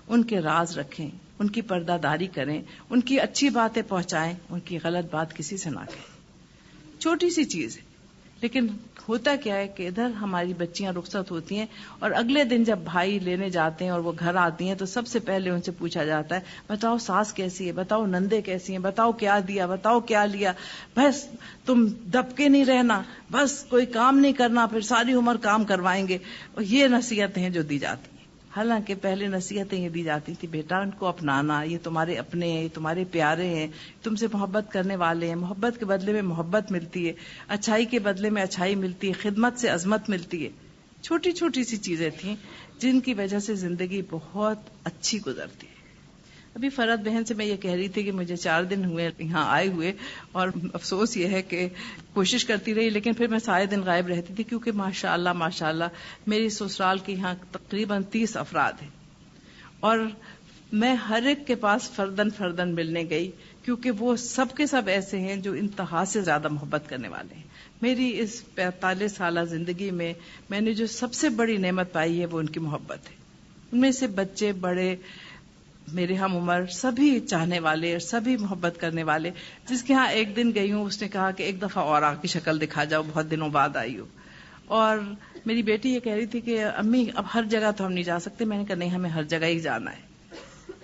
ان کے راز رکھیں، ان کی پردہ داری کریں، ان کی اچھی باتیں پہنچائیں، ان کی غلط بات کسی سے نہ کہیں. چھوٹی سی چیز ہے، لیکن ہوتا کیا ہے کہ ادھر ہماری بچیاں رخصت ہوتی ہیں اور اگلے دن جب بھائی لینے جاتے ہیں اور وہ گھر آتی ہیں تو سب سے پہلے ان سے پوچھا جاتا ہے بتاؤ ساس کیسی ہے، بتاؤ نندے کیسی ہیں، بتاؤ کیا دیا، بتاؤ کیا لیا. بس تم دب کے نہیں رہنا، بس کوئی کام نہیں کرنا، پھر ساری عمر کام کروائیں گے. اور یہ نصیحتیں ہیں جو دی جاتی ہیں. حالانکہ پہلے نصیحتیں یہ دی جاتی تھی بیٹا ان کو اپنانا، یہ تمہارے اپنے ہیں، یہ تمہارے پیارے ہیں، تم سے محبت کرنے والے ہیں، محبت کے بدلے میں محبت ملتی ہے، اچھائی کے بدلے میں اچھائی ملتی ہے، خدمت سے عظمت ملتی ہے. چھوٹی چھوٹی سی چیزیں تھیں جن کی وجہ سے زندگی بہت اچھی گزرتی ہے. ابھی فرحت بہن سے میں یہ کہہ رہی تھی کہ مجھے 4 دن ہوئے یہاں آئے ہوئے، اور افسوس یہ ہے کہ کوشش کرتی رہی لیکن پھر میں سارے دن غائب رہتی تھی، کیونکہ ماشاءاللہ میری سسرال کے یہاں تقریباً 30 افراد ہیں، اور میں ہر ایک کے پاس فردن ملنے گئی کیونکہ وہ سب کے سب ایسے ہیں جو انتہا سے زیادہ محبت کرنے والے ہیں. میری اس 45 سالہ زندگی میں نے جو سب سے بڑی نعمت پائی ہے وہ ان کی محبت ہے. ان میں سے بچے بڑے میرے ہم عمر سبھی چاہنے والے اور سبھی محبت کرنے والے. جس کے ہاں ایک دن گئی ہوں اس نے کہا کہ ایک دفعہ اور آپ کی شکل دکھا جاؤ، بہت دنوں بعد آئی ہو. اور میری بیٹی یہ کہہ رہی تھی کہ امی اب ہر جگہ تو ہم نہیں جا سکتے. میں نے کہا نہیں، ہمیں ہر جگہ ہی جانا ہے،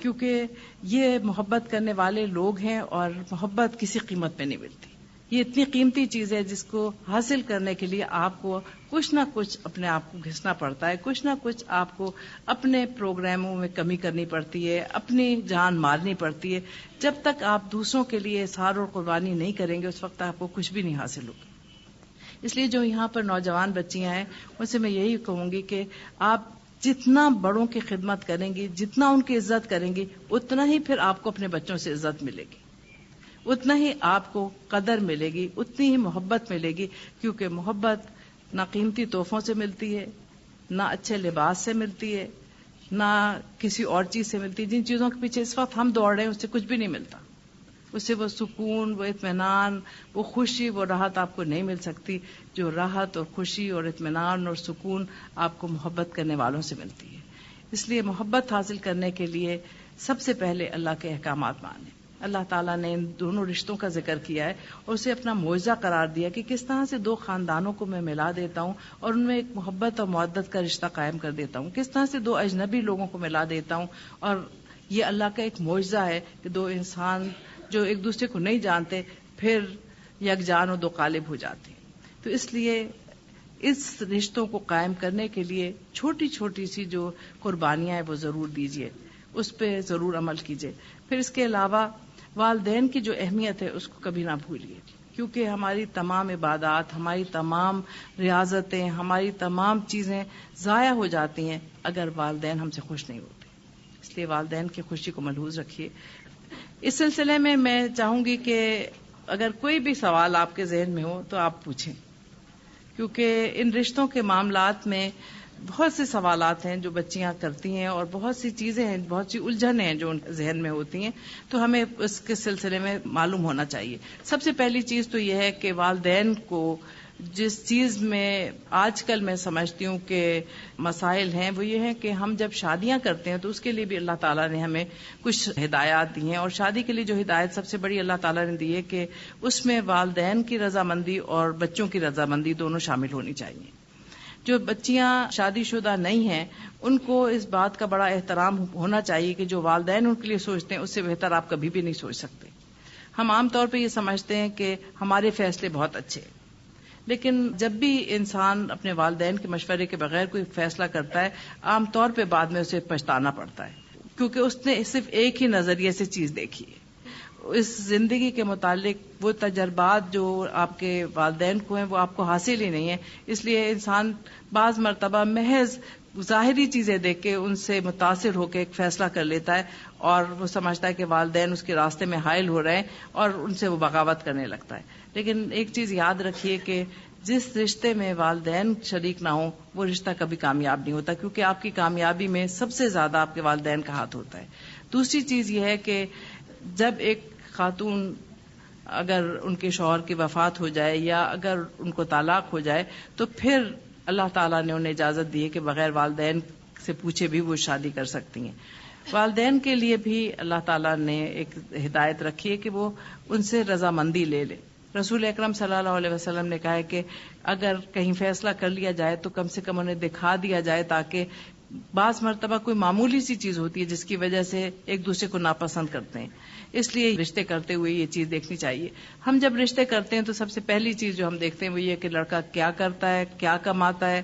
کیونکہ یہ محبت کرنے والے لوگ ہیں اور محبت کسی قیمت میں نہیں ملتی. یہ اتنی قیمتی چیز ہے جس کو حاصل کرنے کے لیے آپ کو کچھ نہ کچھ اپنے آپ کو گھسنا پڑتا ہے، کچھ نہ کچھ آپ کو اپنے پروگراموں میں کمی کرنی پڑتی ہے، اپنی جان مارنی پڑتی ہے. جب تک آپ دوسروں کے لیے اظہار اور قربانی نہیں کریں گے اس وقت آپ کو کچھ بھی نہیں حاصل ہوگا. اس لیے جو یہاں پر نوجوان بچیاں ہیں ان سے میں یہی کہوں گی کہ آپ جتنا بڑوں کی خدمت کریں گی، جتنا ان کی عزت کریں گی، اتنا ہی پھر آپ کو اپنے بچوں سے عزت ملے گی، اتنا ہی آپ کو قدر ملے گی، اتنی ہی محبت ملے گی. کیونکہ محبت نہ قیمتی تحفوں سے ملتی ہے، نہ اچھے لباس سے ملتی ہے، نہ کسی اور چیز سے ملتی ہے. جن چیزوں کے پیچھے اس وقت ہم دوڑ رہے ہیں اس سے کچھ بھی نہیں ملتا. اس سے وہ سکون، وہ اطمینان، وہ خوشی، وہ راحت آپ کو نہیں مل سکتی جو راحت اور خوشی اور اطمینان اور سکون آپ کو محبت کرنے والوں سے ملتی ہے. اس لیے محبت حاصل کرنے کے لیے سب سے پہلے اللہ کے احکامات مانیں. اللہ تعالیٰ نے ان دونوں رشتوں کا ذکر کیا ہے اور اسے اپنا معجزہ قرار دیا کہ کس طرح سے دو خاندانوں کو میں ملا دیتا ہوں اور ان میں ایک محبت اور مودت کا رشتہ قائم کر دیتا ہوں، کس طرح سے دو اجنبی لوگوں کو ملا دیتا ہوں. اور یہ اللہ کا ایک معجزہ ہے کہ دو انسان جو ایک دوسرے کو نہیں جانتے پھر یکجان و دو قالب ہو جاتے ہیں. تو اس لیے اس رشتوں کو قائم کرنے کے لیے چھوٹی چھوٹی سی جو قربانیاں ہیں وہ ضرور دیجیے، اس پہ ضرور عمل کیجیے. پھر اس کے علاوہ والدین کی جو اہمیت ہے اس کو کبھی نہ بھولیے، کیونکہ ہماری تمام عبادات، ہماری تمام ریاضتیں، ہماری تمام چیزیں ضائع ہو جاتی ہیں اگر والدین ہم سے خوش نہیں ہوتے. اس لیے والدین کی خوشی کو ملحوظ رکھیے. اس سلسلے میں چاہوں گی کہ اگر کوئی بھی سوال آپ کے ذہن میں ہو تو آپ پوچھیں، کیونکہ ان رشتوں کے معاملات میں بہت سے سوالات ہیں جو بچیاں کرتی ہیں اور بہت سی چیزیں ہیں، بہت سی الجھنیں ہیں جو ان کے ذہن میں ہوتی ہیں، تو ہمیں اس کے سلسلے میں معلوم ہونا چاہیے. سب سے پہلی چیز تو یہ ہے کہ والدین کو جس چیز میں آج کل میں سمجھتی ہوں کہ مسائل ہیں وہ یہ ہے کہ ہم جب شادیاں کرتے ہیں تو اس کے لیے بھی اللہ تعالیٰ نے ہمیں کچھ ہدایات دی ہیں، اور شادی کے لیے جو ہدایت سب سے بڑی اللہ تعالیٰ نے دی ہے کہ اس میں والدین کی رضامندی اور بچوں کی رضامندی دونوں شامل ہونی چاہیے. جو بچیاں شادی شدہ نہیں ہیں ان کو اس بات کا بڑا احترام ہونا چاہیے کہ جو والدین ان کے لیے سوچتے ہیں اس سے بہتر آپ کبھی بھی نہیں سوچ سکتے. ہم عام طور پہ یہ سمجھتے ہیں کہ ہمارے فیصلے بہت اچھے ہیں، لیکن جب بھی انسان اپنے والدین کے مشورے کے بغیر کوئی فیصلہ کرتا ہے عام طور پہ بعد میں اسے پچھتانا پڑتا ہے، کیونکہ اس نے صرف ایک ہی نظریے سے چیز دیکھی ہے. اس زندگی کے متعلق وہ تجربات جو آپ کے والدین کو ہیں وہ آپ کو حاصل ہی نہیں ہے. اس لیے انسان بعض مرتبہ محض ظاہری چیزیں دیکھ کے ان سے متاثر ہو کے ایک فیصلہ کر لیتا ہے اور وہ سمجھتا ہے کہ والدین اس کے راستے میں حائل ہو رہے ہیں اور ان سے وہ بغاوت کرنے لگتا ہے. لیکن ایک چیز یاد رکھیے کہ جس رشتے میں والدین شریک نہ ہوں وہ رشتہ کبھی کامیاب نہیں ہوتا، کیونکہ آپ کی کامیابی میں سب سے زیادہ آپ کے والدین کا ہاتھ ہوتا ہے. دوسری چیز یہ ہے کہ جب ایک خاتون اگر ان کے شوہر کی وفات ہو جائے یا اگر ان کو طلاق ہو جائے تو پھر اللہ تعالیٰ نے انہیں اجازت دی ہے کہ بغیر والدین سے پوچھے بھی وہ شادی کر سکتی ہیں. والدین کے لیے بھی اللہ تعالیٰ نے ایک ہدایت رکھی ہے کہ وہ ان سے رضامندی لے لے. رسول اکرم صلی اللہ علیہ وسلم نے کہا ہے کہ اگر کہیں فیصلہ کر لیا جائے تو کم سے کم انہیں دکھا دیا جائے، تاکہ بعض مرتبہ کوئی معمولی سی چیز ہوتی ہے جس کی وجہ سے ایک دوسرے کو ناپسند کرتے ہیں. اس لیے رشتے کرتے ہوئے یہ چیز دیکھنی چاہیے. ہم جب رشتے کرتے ہیں تو سب سے پہلی چیز جو ہم دیکھتے ہیں وہ یہ کہ لڑکا کیا کرتا ہے، کیا کماتا ہے،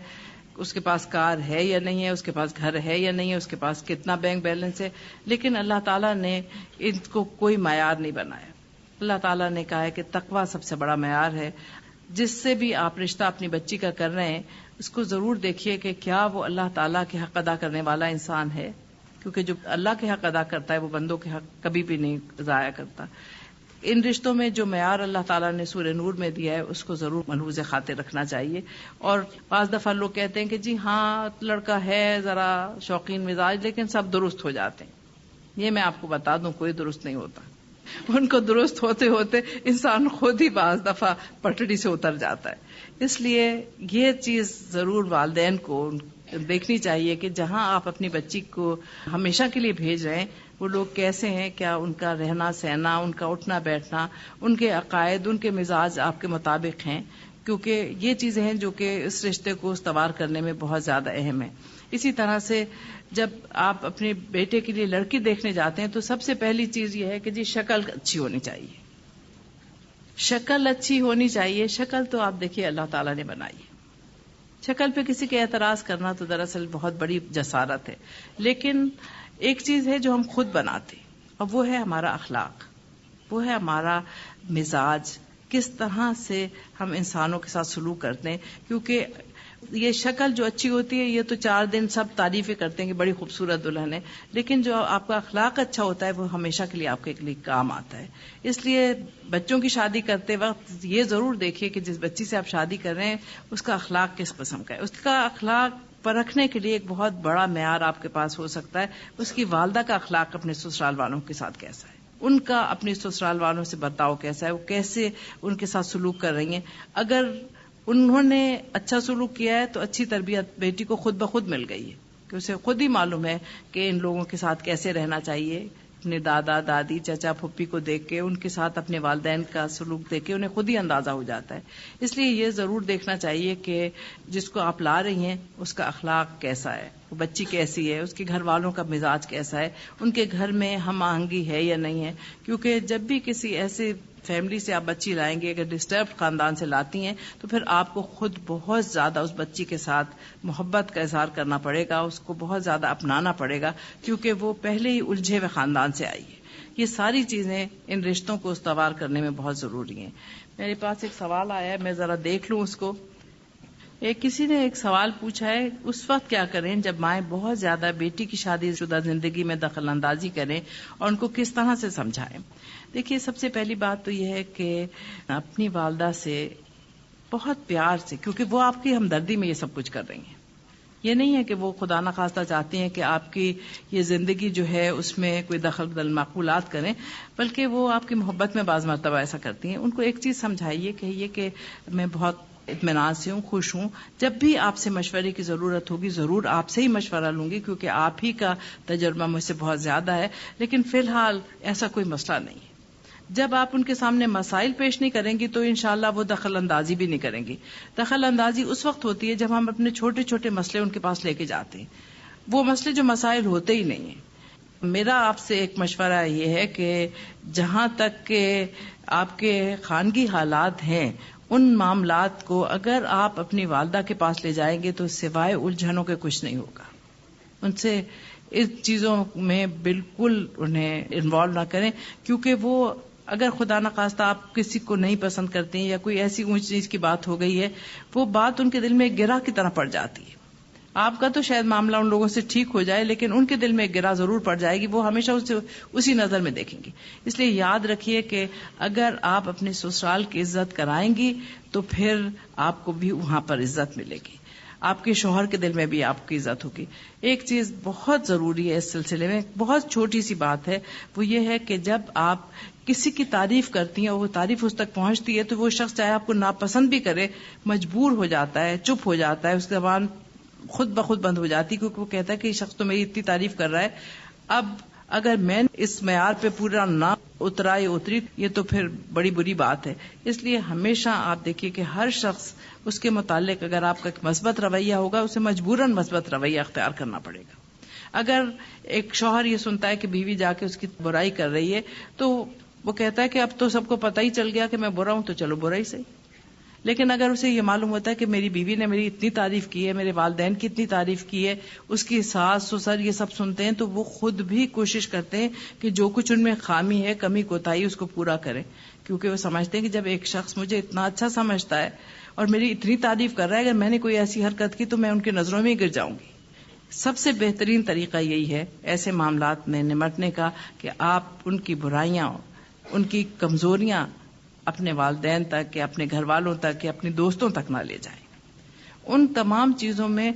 اس کے پاس کار ہے یا نہیں ہے، اس کے پاس گھر ہے یا نہیں ہے، اس کے پاس کتنا بینک بیلنس ہے. لیکن اللہ تعالیٰ نے ان کو کوئی معیار نہیں بنایا. اللہ تعالیٰ نے کہا ہے کہ تقویٰ سب سے بڑا معیار ہے. جس سے بھی آپ رشتہ اپنی بچی کا کر رہے ہیں اس کو ضرور دیکھیے کہ کیا وہ اللہ تعالیٰ کے حق ادا کرنے والا انسان ہے، کیونکہ جو اللہ کے حق ادا کرتا ہے وہ بندوں کے حق کبھی بھی نہیں ضائع کرتا. ان رشتوں میں جو معیار اللہ تعالیٰ نے سورہ نور میں دیا ہے اس کو ضرور ملحوظ خاطر رکھنا چاہیے. اور بعض دفعہ لوگ کہتے ہیں کہ جی ہاں لڑکا ہے ذرا شوقین مزاج لیکن سب درست ہو جاتے ہیں. یہ میں آپ کو بتا دوں کوئی درست نہیں ہوتا. ان کو درست ہوتے ہوتے انسان خود ہی بعض دفعہ پٹڑی سے اتر جاتا ہے۔ اس لیے یہ چیز ضرور والدین کو دیکھنی چاہیے کہ جہاں آپ اپنی بچی کو ہمیشہ کے لیے بھیج رہے ہیں وہ لوگ کیسے ہیں، کیا ان کا رہنا سہنا، ان کا اٹھنا بیٹھنا، ان کے عقائد، ان کے مزاج آپ کے مطابق ہیں، کیونکہ یہ چیزیں ہیں جو کہ اس رشتے کو استوار کرنے میں بہت زیادہ اہم ہیں۔ اسی طرح سے جب آپ اپنے بیٹے کے لیے لڑکی دیکھنے جاتے ہیں تو سب سے پہلی چیز یہ ہے کہ جی شکل اچھی ہونی چاہیے، شکل اچھی ہونی چاہیے۔ شکل تو آپ دیکھیے اللہ تعالیٰ نے بنائی ہے، شکل پہ کسی کے اعتراض کرنا تو دراصل بہت بڑی جسارت ہے، لیکن ایک چیز ہے جو ہم خود بناتے ہیں اور وہ ہے ہمارا اخلاق، وہ ہے ہمارا مزاج، کس طرح سے ہم انسانوں کے ساتھ سلوک کرتے ہیں۔ کیونکہ یہ شکل جو اچھی ہوتی ہے یہ تو 4 دن سب تعریفیں کرتے ہیں کہ بڑی خوبصورت دلہن ہے، لیکن جو آپ کا اخلاق اچھا ہوتا ہے وہ ہمیشہ کے لیے آپ کے لیے کام آتا ہے۔ اس لیے بچوں کی شادی کرتے وقت یہ ضرور دیکھیے کہ جس بچی سے آپ شادی کر رہے ہیں اس کا اخلاق کس قسم کا ہے۔ اس کا اخلاق پرکھنے کے لیے ایک بہت بڑا معیار آپ کے پاس ہو سکتا ہے، اس کی والدہ کا اخلاق اپنے سسرال والوں کے ساتھ کیسا ہے، ان کا اپنے سسرال والوں سے برتاؤ کیسا ہے، وہ کیسے ان کے ساتھ سلوک کر رہی ہیں۔ اگر انہوں نے اچھا سلوک کیا ہے تو اچھی تربیت بیٹی کو خود بخود مل گئی ہے، کہ اسے خود ہی معلوم ہے کہ ان لوگوں کے ساتھ کیسے رہنا چاہیے۔ اپنے دادا دادی چچا پھپھی کو دیکھ کے، ان کے ساتھ اپنے والدین کا سلوک دیکھ کے انہیں خود ہی اندازہ ہو جاتا ہے۔ اس لیے یہ ضرور دیکھنا چاہیے کہ جس کو آپ لا رہی ہیں اس کا اخلاق کیسا ہے، وہ بچی کیسی ہے، اس کے گھر والوں کا مزاج کیسا ہے، ان کے گھر میں ہم آہنگی ہے یا نہیں ہے۔ کیونکہ جب بھی کسی ایسے فیملی سے آپ بچی لائیں گے، اگر ڈسٹربڈ خاندان سے لاتی ہیں تو پھر آپ کو خود بہت زیادہ اس بچی کے ساتھ محبت کا اظہار کرنا پڑے گا، اس کو بہت زیادہ اپنانا پڑے گا، کیونکہ وہ پہلے ہی الجھے ہوئے خاندان سے آئی ہے۔ یہ ساری چیزیں ان رشتوں کو استوار کرنے میں بہت ضروری ہیں۔ میرے پاس ایک سوال آیا ہے، میں ذرا دیکھ لوں اس کو۔ کسی نے ایک سوال پوچھا ہے، اس وقت کیا کریں جب مائیں بہت زیادہ بیٹی کی شادی شدہ زندگی میں دخل اندازی کریں اور ان کو کس طرح سے سمجھائیں؟ دیکھیے، سب سے پہلی بات تو یہ ہے کہ اپنی والدہ سے بہت پیار سے، کیونکہ وہ آپ کی ہمدردی میں یہ سب کچھ کر رہی ہیں، یہ نہیں ہے کہ وہ خدا نخواستہ چاہتی ہیں کہ آپ کی یہ زندگی جو ہے اس میں کوئی دخل بدل معقولات کریں، بلکہ وہ آپ کی محبت میں بعض مرتبہ ایسا کرتی ہیں۔ ان کو ایک چیز سمجھائیے، کہیے کہ میں بہت اطمینان سے ہوں، خوش ہوں، جب بھی آپ سے مشورے کی ضرورت ہوگی ضرور آپ سے ہی مشورہ لوں گی، کیونکہ آپ ہی کا تجربہ مجھ سے بہت زیادہ ہے، لیکن فی الحال ایسا کوئی مسئلہ نہیں ہے۔ جب آپ ان کے سامنے مسائل پیش نہیں کریں گی تو انشاءاللہ وہ دخل اندازی بھی نہیں کریں گی۔ دخل اندازی اس وقت ہوتی ہے جب ہم اپنے چھوٹے چھوٹے مسئلے ان کے پاس لے کے جاتے ہیں، وہ مسئلے جو مسائل ہوتے ہی نہیں ہیں۔ میرا آپ سے ایک مشورہ یہ ہے کہ جہاں تک کہ آپ کے خانگی حالات ہیں، ان معاملات کو اگر آپ اپنی والدہ کے پاس لے جائیں گے تو سوائے الجھنوں کے کچھ نہیں ہوگا۔ ان سے اس چیزوں میں بالکل انہیں انوالو نہ کریں، کیونکہ وہ اگر خدا نخواستہ آپ کسی کو نہیں پسند کرتے ہیں یا کوئی ایسی اونچ نیچ کی بات ہو گئی ہے، وہ بات ان کے دل میں ایک گرہ کی طرح پڑ جاتی ہے۔ آپ کا تو شاید معاملہ ان لوگوں سے ٹھیک ہو جائے، لیکن ان کے دل میں ایک گرہ ضرور پڑ جائے گی، وہ ہمیشہ اسے اسی نظر میں دیکھیں گی۔ اس لیے یاد رکھیے کہ اگر آپ اپنے سسرال کی عزت کرائیں گی تو پھر آپ کو بھی وہاں پر عزت ملے گی، آپ کے شوہر کے دل میں بھی آپ کی عزت ہوگی۔ ایک چیز بہت ضروری ہے اس سلسلے میں، بہت چھوٹی سی بات ہے، وہ یہ ہے کہ جب آپ کسی کی تعریف کرتی ہیں اور وہ تعریف اس تک پہنچتی ہے تو وہ شخص چاہے آپ کو ناپسند بھی کرے مجبور ہو جاتا ہے، چپ ہو جاتا ہے، اس کی زبان خود بخود بند ہو جاتی، کیونکہ وہ کہتا ہے کہ یہ شخص تو میری اتنی تعریف کر رہا ہے، اب اگر میں اس معیار پہ پورا نہ اترا یا اتری یہ تو پھر بڑی بری بات ہے۔ اس لیے ہمیشہ آپ دیکھیے کہ ہر شخص اس کے متعلق اگر آپ کا مثبت رویہ ہوگا اسے مجبوراً مثبت رویہ اختیار کرنا پڑے گا۔ اگر ایک شوہر یہ سنتا ہے کہ بیوی جا کے اس کی برائی کر رہی ہے تو وہ کہتا ہے کہ اب تو سب کو پتہ ہی چل گیا کہ میں برا ہوں تو چلو برا ہی صحیح، لیکن اگر اسے یہ معلوم ہوتا ہے کہ میری بیوی نے میری اتنی تعریف کی ہے، میرے والدین کی اتنی تعریف کی ہے، اس کی ساس سسر یہ سب سنتے ہیں، تو وہ خود بھی کوشش کرتے ہیں کہ جو کچھ ان میں خامی ہے، کمی کوتاہی، اس کو پورا کریں، کیونکہ وہ سمجھتے ہیں کہ جب ایک شخص مجھے اتنا اچھا سمجھتا ہے اور میری اتنی تعریف کر رہا ہے، اگر میں نے کوئی ایسی حرکت کی تو میں ان کی نظروں میں ہی گر جاؤں گی۔ سب سے بہترین طریقہ یہی ہے ایسے معاملات میں نمٹنے کا کہ آپ ان کی برائیاں، ان کی کمزوریاں اپنے والدین تک یا اپنے گھر والوں تک یا اپنے دوستوں تک نہ لے جائیں۔ ان تمام چیزوں میں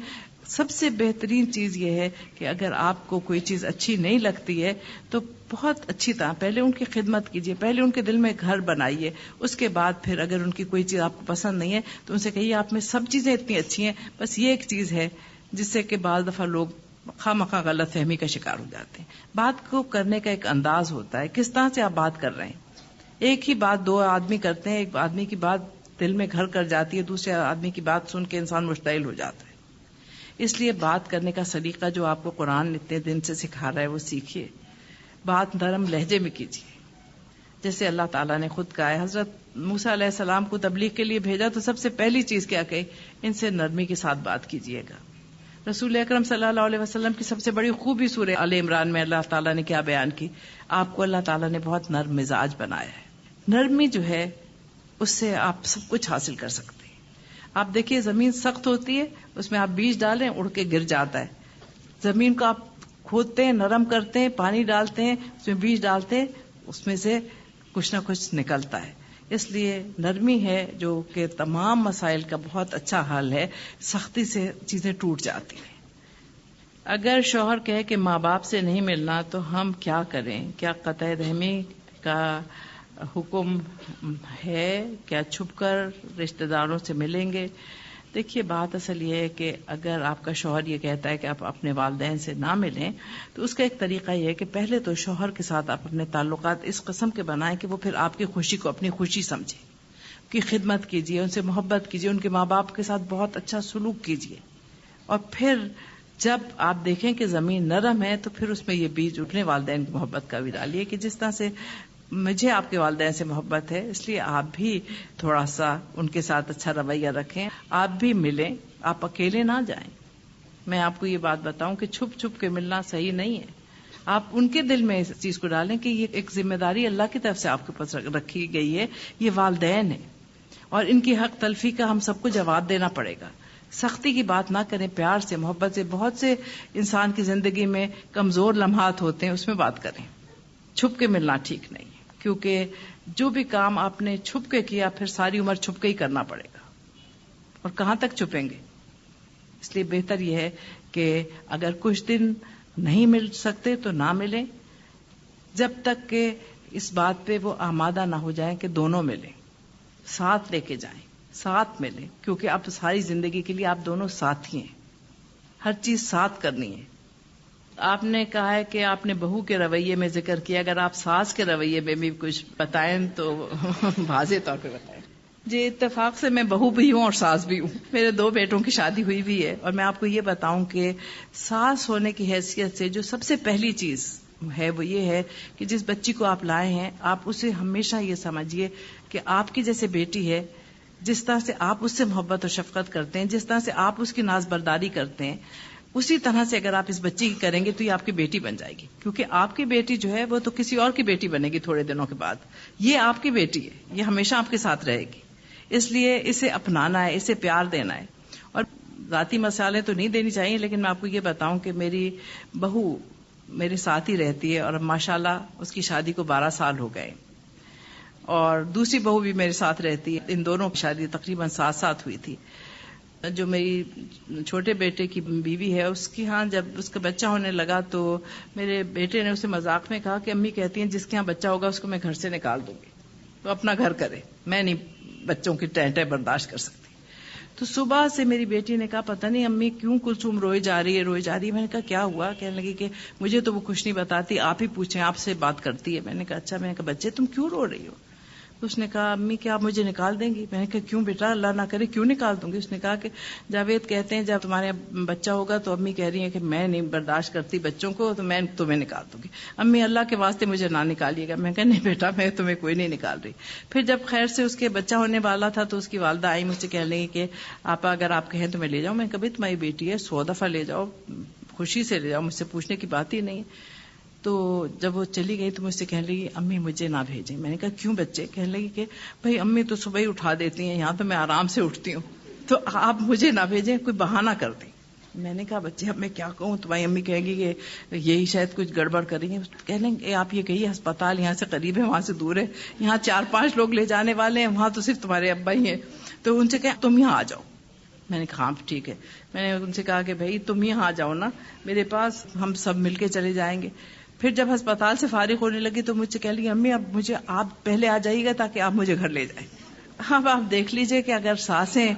سب سے بہترین چیز یہ ہے کہ اگر آپ کو کوئی چیز اچھی نہیں لگتی ہے تو بہت اچھی طرح پہلے ان کی خدمت کیجیے، پہلے ان کے دل میں گھر بنائیے، اس کے بعد پھر اگر ان کی کوئی چیز آپ کو پسند نہیں ہے تو ان سے کہیے آپ میں سب چیزیں اتنی اچھی ہیں، بس یہ ایک چیز ہے جس سے کہ بعض دفعہ لوگ خواہ مخواہ غلط فہمی کا شکار ہو جاتے ہیں۔ بات کو کرنے کا ایک انداز ہوتا ہے، کس طرح سے آپ بات کر رہے ہیں۔ ایک ہی بات دو آدمی کرتے ہیں، ایک آدمی کی بات دل میں گھر کر جاتی ہے، دوسرے آدمی کی بات سن کے انسان مشتعل ہو جاتا ہے۔ اس لیے بات کرنے کا سلیقہ جو آپ کو قرآن اتنے دن سے سکھا رہا ہے وہ سیکھیے، بات نرم لہجے میں کیجیے، جیسے اللہ تعالیٰ نے خود کہا ہے۔ حضرت موسیٰ علیہ السلام کو تبلیغ کے لیے بھیجا تو سب سے پہلی چیز کیا کہی؟ ان سے نرمی کے ساتھ بات کیجیے گا۔ رسول اکرم صلی اللہ علیہ وسلم کی سب سے بڑی خوبی سورہ آل عمران میں اللہ تعالیٰ نے کیا بیان کی؟ آپ کو اللہ تعالیٰ نے بہت نرم مزاج بنایا ہے۔ نرمی جو ہے اس سے آپ سب کچھ حاصل کر سکتے ہیں۔ آپ دیکھیے زمین سخت ہوتی ہے، اس میں آپ بیج ڈالیں اڑ کے گر جاتا ہے۔ زمین کو آپ کھودتے ہیں، نرم کرتے ہیں، پانی ڈالتے ہیں، اس میں بیج ڈالتے ہیں، اس میں سے کچھ نہ کچھ نکلتا ہے۔ اس لیے نرمی ہے جو کہ تمام مسائل کا بہت اچھا حل ہے، سختی سے چیزیں ٹوٹ جاتی ہیں۔ اگر شوہر کہے کہ ماں باپ سے نہیں ملنا تو ہم کیا کریں؟ کیا قطع رحمی کا حکم ہے؟ کیا چھپ کر رشتہ داروں سے ملیں گے؟ دیکھیے بات اصل یہ ہے کہ اگر آپ کا شوہر یہ کہتا ہے کہ آپ اپنے والدین سے نہ ملیں تو اس کا ایک طریقہ یہ ہے کہ پہلے تو شوہر کے ساتھ آپ اپنے تعلقات اس قسم کے بنائیں کہ وہ پھر آپ کی خوشی کو اپنی خوشی سمجھے، ان کی خدمت کیجیے، ان سے محبت کیجیے، ان کے ماں باپ کے ساتھ بہت اچھا سلوک کیجیے، اور پھر جب آپ دیکھیں کہ زمین نرم ہے تو پھر اس میں یہ بیج اٹھنے والدین کی محبت کا بھی ڈالیے کہ جس طرح سے مجھے آپ کے والدین سے محبت ہے اس لیے آپ بھی تھوڑا سا ان کے ساتھ اچھا رویہ رکھیں، آپ بھی ملیں، آپ اکیلے نہ جائیں۔ میں آپ کو یہ بات بتاؤں کہ چھپ چھپ کے ملنا صحیح نہیں ہے۔ آپ ان کے دل میں اس چیز کو ڈالیں کہ یہ ایک ذمہ داری اللہ کی طرف سے آپ کے پاس رکھی گئی ہے، یہ والدین ہیں اور ان کی حق تلفی کا ہم سب کو جواب دینا پڑے گا۔ سختی کی بات نہ کریں، پیار سے، محبت سے۔ بہت سے انسان کی زندگی میں کمزور لمحات ہوتے ہیں، اس میں بات کریں۔ چھپ کے ملنا ٹھیک نہیں ہے، کیونکہ جو بھی کام آپ نے چھپ کے کیا پھر ساری عمر چھپ کے ہی کرنا پڑے گا، اور کہاں تک چھپیں گے؟ اس لیے بہتر یہ ہے کہ اگر کچھ دن نہیں مل سکتے تو نہ ملیں، جب تک کہ اس بات پہ وہ آمادہ نہ ہو جائیں کہ دونوں ملیں، ساتھ لے کے جائیں، ساتھ ملیں، کیونکہ اب ساری زندگی کے لیے آپ دونوں ساتھی ہیں، ہر چیز ساتھ کرنی ہے۔ آپ نے کہا ہے کہ آپ نے بہو کے رویے میں ذکر کیا، اگر آپ ساس کے رویے میں بھی کچھ بتائیں تو واضح طور پہ بتائیں۔ جی اتفاق سے میں بہو بھی ہوں اور ساس بھی ہوں، میرے 2 بیٹوں کی شادی ہوئی بھی ہے، اور میں آپ کو یہ بتاؤں کہ ساس ہونے کی حیثیت سے جو سب سے پہلی چیز ہے وہ یہ ہے کہ جس بچی کو آپ لائے ہیں آپ اسے ہمیشہ یہ سمجھیے کہ آپ کی جیسے بیٹی ہے، جس طرح سے آپ اس سے محبت اور شفقت کرتے ہیں، جس طرح سے آپ اس کی ناز برداری کرتے ہیں، اسی طرح سے اگر آپ اس بچی کی کریں گے تو یہ آپ کی بیٹی بن جائے گی، کیونکہ آپ کی بیٹی جو ہے وہ تو کسی اور کی بیٹی بنے گی تھوڑے دنوں کے بعد، یہ آپ کی بیٹی ہے، یہ ہمیشہ آپ کے ساتھ رہے گی۔ اس لیے اسے اپنانا ہے، اسے پیار دینا ہے، اور ذاتی مسائلیں تو نہیں دینی چاہیے، لیکن میں آپ کو یہ بتاؤں کہ میری بہو میرے ساتھ ہی رہتی ہے، اور ماشاءاللہ اس کی شادی کو 12 سال ہو گئے، اور دوسری بہو بھی میرے ساتھ رہتی ہے، ان دونوں کی شادی تقریباً 7 ساتھ ہوئی تھی۔ جو میری چھوٹے بیٹے کی بیوی ہے اس کی ہاں جب اس کا بچہ ہونے لگا تو میرے بیٹے نے اسے مذاق میں کہا کہ امی کہتی ہیں جس کے ہاں بچہ ہوگا اس کو میں گھر سے نکال دوں گی، تو اپنا گھر کرے، میں نہیں بچوں کی ٹینٹیں برداشت کر سکتی۔ تو صبح سے میری بیٹی نے کہا پتہ نہیں امی کیوں کلثوم روئی جا رہی ہے۔ میں نے کہا کیا ہوا؟ کہنے لگی کہ مجھے تو وہ کچھ نہیں بتاتی، آپ ہی پوچھیں، آپ سے بات کرتی ہے۔ میں نے کہا اچھا۔ میں نے کہا بچے تم کیوں رو رہی ہو؟ اس نے کہا امی کیا آپ مجھے نکال دیں گی؟ میں نے کہا کیوں بیٹا، اللہ نہ کرے، کیوں نکال دوں گی؟ اس نے کہا کہ جاوید کہتے ہیں جب تمہارے بچہ ہوگا تو امی کہہ رہی ہیں کہ میں نہیں برداشت کرتی بچوں کو، تو میں تمہیں نکال دوں گی، امی اللہ کے واسطے مجھے نہ نکالیے گا۔ میں کہا نہیں بیٹا میں تمہیں کوئی نہیں نکال رہی۔ پھر جب خیر سے اس کے بچہ ہونے والا تھا تو اس کی والدہ آئی مجھ سے کہنے لگی کہ آپا اگر آپ کہیں تو میں لے جاؤں۔ میں کہا بھائی تمہاری بیٹی ہے، 100 دفعہ لے جاؤ، خوشی سے لے جاؤ، مجھ سے پوچھنے کی بات ہی نہیں۔ تو جب وہ چلی گئی تو مجھ سے کہنے لگی امی مجھے نہ بھیجیں۔ میں نے کہا کیوں بچے؟ کہنے لگی کہ بھائی امی تو صبح ہی اٹھا دیتی ہیں، یہاں تو میں آرام سے اٹھتی ہوں، تو آپ مجھے نہ بھیجیں، کوئی بہانہ کر دیں۔ میں نے کہا بچے اب میں کیا کہوں؟ تمہاری امی کہیں گی کہ یہی شاید کچھ گڑبڑ کریں گے۔ کہہ لیں گے آپ یہ کہیے ہسپتال یہاں سے قریب ہے، وہاں سے دور ہے، یہاں 4-5 لوگ لے جانے والے ہیں، وہاں تو صرف تمہارے ابا ہی ہیں، تو ان سے کہیں تم یہاں آ جاؤ۔ میں نے کہا ہاں ٹھیک ہے. میں نے ان سے کہا کہ بھائی تم یہاں آ جاؤ نا میرے پاس, ہم سب مل کے چلے جائیں گے. پھر جب ہسپتال سے فارغ ہونے لگی تو مجھ سے کہہ لی امی اب مجھے آپ پہلے آ جائیے گا تاکہ آپ مجھے گھر لے جائیں. اب آپ دیکھ لیجئے کہ اگر ساسیں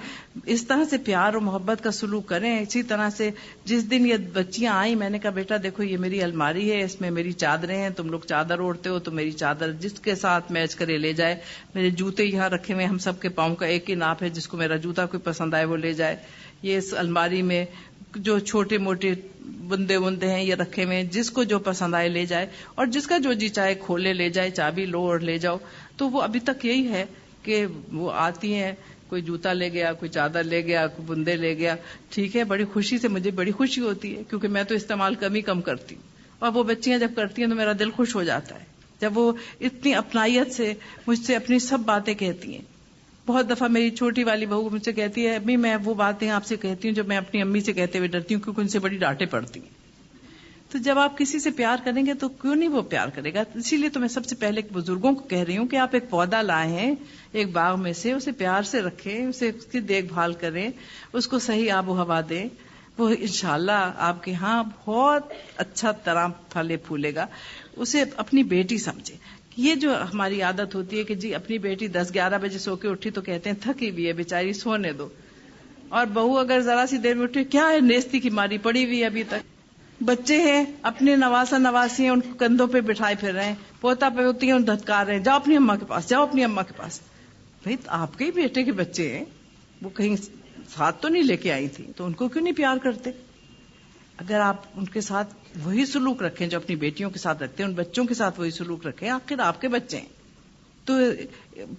اس طرح سے پیار اور محبت کا سلوک کریں, اسی طرح سے جس دن یہ بچیاں آئیں میں نے کہا بیٹا دیکھو یہ میری الماری ہے, اس میں میری چادریں ہیں, تم لوگ چادر اوڑھتے ہو تو میری چادر جس کے ساتھ میچ کرے لے جائے. میرے جوتے یہاں رکھے ہوئے, ہم سب کے پاؤں کا ایک ہی ناپ ہے, جس کو میرا جوتا کوئی پسند آئے وہ لے جائے. یہ اس الماری میں جو چھوٹے موٹے بندے ہیں یہ رکھے ہوئے, جس کو جو پسند آئے لے جائے, اور جس کا جو جی چاہے کھولے لے جائے, چابی لو اور لے جاؤ. تو وہ ابھی تک یہی ہے کہ وہ آتی ہیں, کوئی جوتا لے گیا, کوئی چادر لے گیا, کوئی بندے لے گیا, ٹھیک ہے, بڑی خوشی سے, مجھے بڑی خوشی ہوتی ہے کیونکہ میں تو استعمال کم کرتی ہوں, اور وہ بچیاں جب کرتی ہیں تو میرا دل خوش ہو جاتا ہے جب وہ اتنی اپنائیت سے مجھ سے اپنی سب باتیں کہتی ہیں. بہت دفعہ میری چھوٹی والی بہو مجھ سے کہتی ہے امی میں وہ باتیں آپ سے کہتی ہوں جو میں اپنی امی سے کہتے ہوئے ڈرتی ہوں کیونکہ ان سے بڑی ڈانٹیں پڑتی ہیں. تو جب آپ کسی سے پیار کریں گے تو کیوں نہیں وہ پیار کرے گا. اسی لیے تو میں سب سے پہلے بزرگوں کو کہہ رہی ہوں کہ آپ ایک پودا لائے ہیں ایک باغ میں سے, اسے پیار سے رکھیں, اسے اس کی دیکھ بھال کریں, اس کو صحیح آب و ہوا دیں, وہ انشاءاللہ آپ کے ہاں بہت اچھا طرح پھلے پھولے گا. اسے اپنی بیٹی سمجھے. یہ جو ہماری عادت ہوتی ہے کہ جی اپنی بیٹی 10-11 بجے سو کے اٹھی تو کہتے ہیں تھکی ہوئی ہے بیچاری سونے دو, اور بہو اگر ذرا سی دیر میں اٹھی کیا ہے نیستی کی ماری پڑی ہوئی ابھی تک. بچے ہیں اپنے نواسا نواسی ہیں ان کو کندھوں پہ بٹھائے پھر رہے ہیں, پوتا پوتی ہیں ان دھتکار رہے ہیں, جاؤ اپنی اماں کے پاس, جاؤ اپنی اماں کے پاس. بھائی آپ کے ہی بیٹے کے بچے ہیں, وہ کہیں ساتھ تو نہیں لے کے آئی تھی, تو ان کو کیوں نہیں پیار کرتے. اگر آپ ان کے ساتھ وہی سلوک رکھیں جو اپنی بیٹیوں کے ساتھ رکھتے ہیں, ان بچوں کے ساتھ وہی سلوک رکھیں, آخر آپ کے بچے ہیں, تو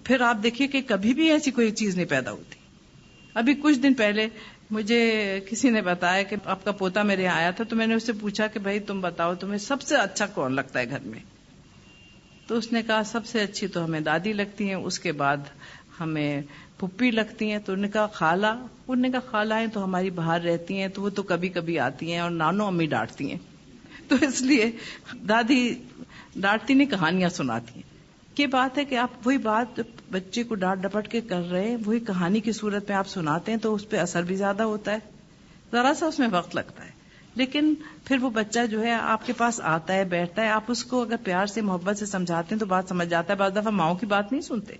پھر آپ دیکھیے کہ کبھی بھی ایسی کوئی چیز نہیں پیدا ہوتی. ابھی کچھ دن پہلے مجھے کسی نے بتایا کہ آپ کا پوتا میرے یہاں آیا تھا, تو میں نے اس سے پوچھا کہ بھائی تم بتاؤ تمہیں سب سے اچھا کون لگتا ہے گھر میں. تو اس نے کہا سب سے اچھی تو ہمیں دادی لگتی ہیں, اس کے بعد ہمیں پھپھی لگتی ہیں. تو انہوں نے کہا خالہ, انہوں نے کہا خالہ ہیں تو ہماری باہر رہتی ہیں تو وہ تو کبھی کبھی آتی ہیں, اور نانو امی ڈانٹتی ہیں, تو اس لیے دادی ڈانٹتی نہیں کہانیاں سناتی ہیں. یہ بات ہے کہ آپ وہی بات بچے کو ڈانٹ ڈپٹ کے کر رہے ہیں, وہی کہانی کی صورت میں آپ سناتے ہیں تو اس پہ اثر بھی زیادہ ہوتا ہے, ذرا سا اس میں وقت لگتا ہے, لیکن پھر وہ بچہ جو ہے آپ کے پاس آتا ہے بیٹھتا ہے, آپ اس کو اگر پیار سے محبت سے سمجھاتے ہیں تو بات سمجھ جاتا ہے. بعض دفعہ ماؤں کی بات نہیں سنتے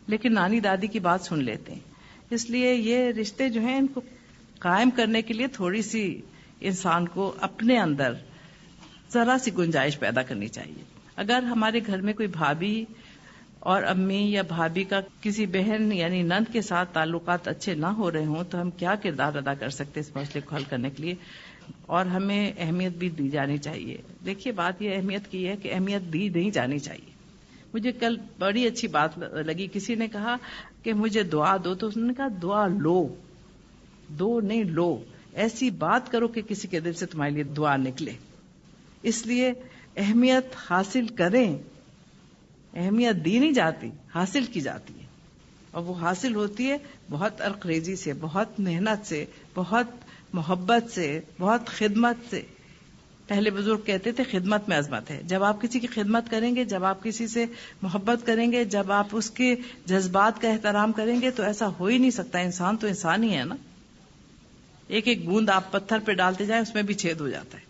لیکن نانی دادی کی بات سن لیتے ہیں. اس لیے یہ رشتے جو ہیں ان کو قائم کرنے کے لیے تھوڑی سی انسان کو اپنے اندر ذرا سی گنجائش پیدا کرنی چاہیے. اگر ہمارے گھر میں کوئی بھابھی اور امی یا بھابھی کا کسی بہن یعنی نند کے ساتھ تعلقات اچھے نہ ہو رہے ہوں تو ہم کیا کردار ادا کر سکتے اس مسئلے کو حل کرنے کے لیے, اور ہمیں اہمیت بھی دی جانی چاہیے. دیکھیے بات یہ اہمیت کی ہے کہ اہمیت دی نہیں جانی چاہیے. مجھے کل بڑی اچھی بات لگی, کسی نے کہا کہ مجھے دعا دو, تو اس نے کہا دعا لو, دو نہیں لو, ایسی بات کرو کہ کسی کے دل سے تمہارے لیے دعا نکلے. اس لیے اہمیت حاصل کریں, اہمیت دی نہیں جاتی حاصل کی جاتی ہے, اور وہ حاصل ہوتی ہے بہت عرقریزی سے, بہت محنت سے, بہت محبت سے, بہت خدمت سے. پہلے بزرگ کہتے تھے خدمت میں عظمت ہے. جب آپ کسی کی خدمت کریں گے, جب آپ کسی سے محبت کریں گے, جب آپ اس کے جذبات کا احترام کریں گے تو ایسا ہو ہی نہیں سکتا. انسان تو انسان ہی ہے نا, ایک ایک بوند آپ پتھر پہ ڈالتے جائیں اس میں بھی چھید ہو جاتا ہے.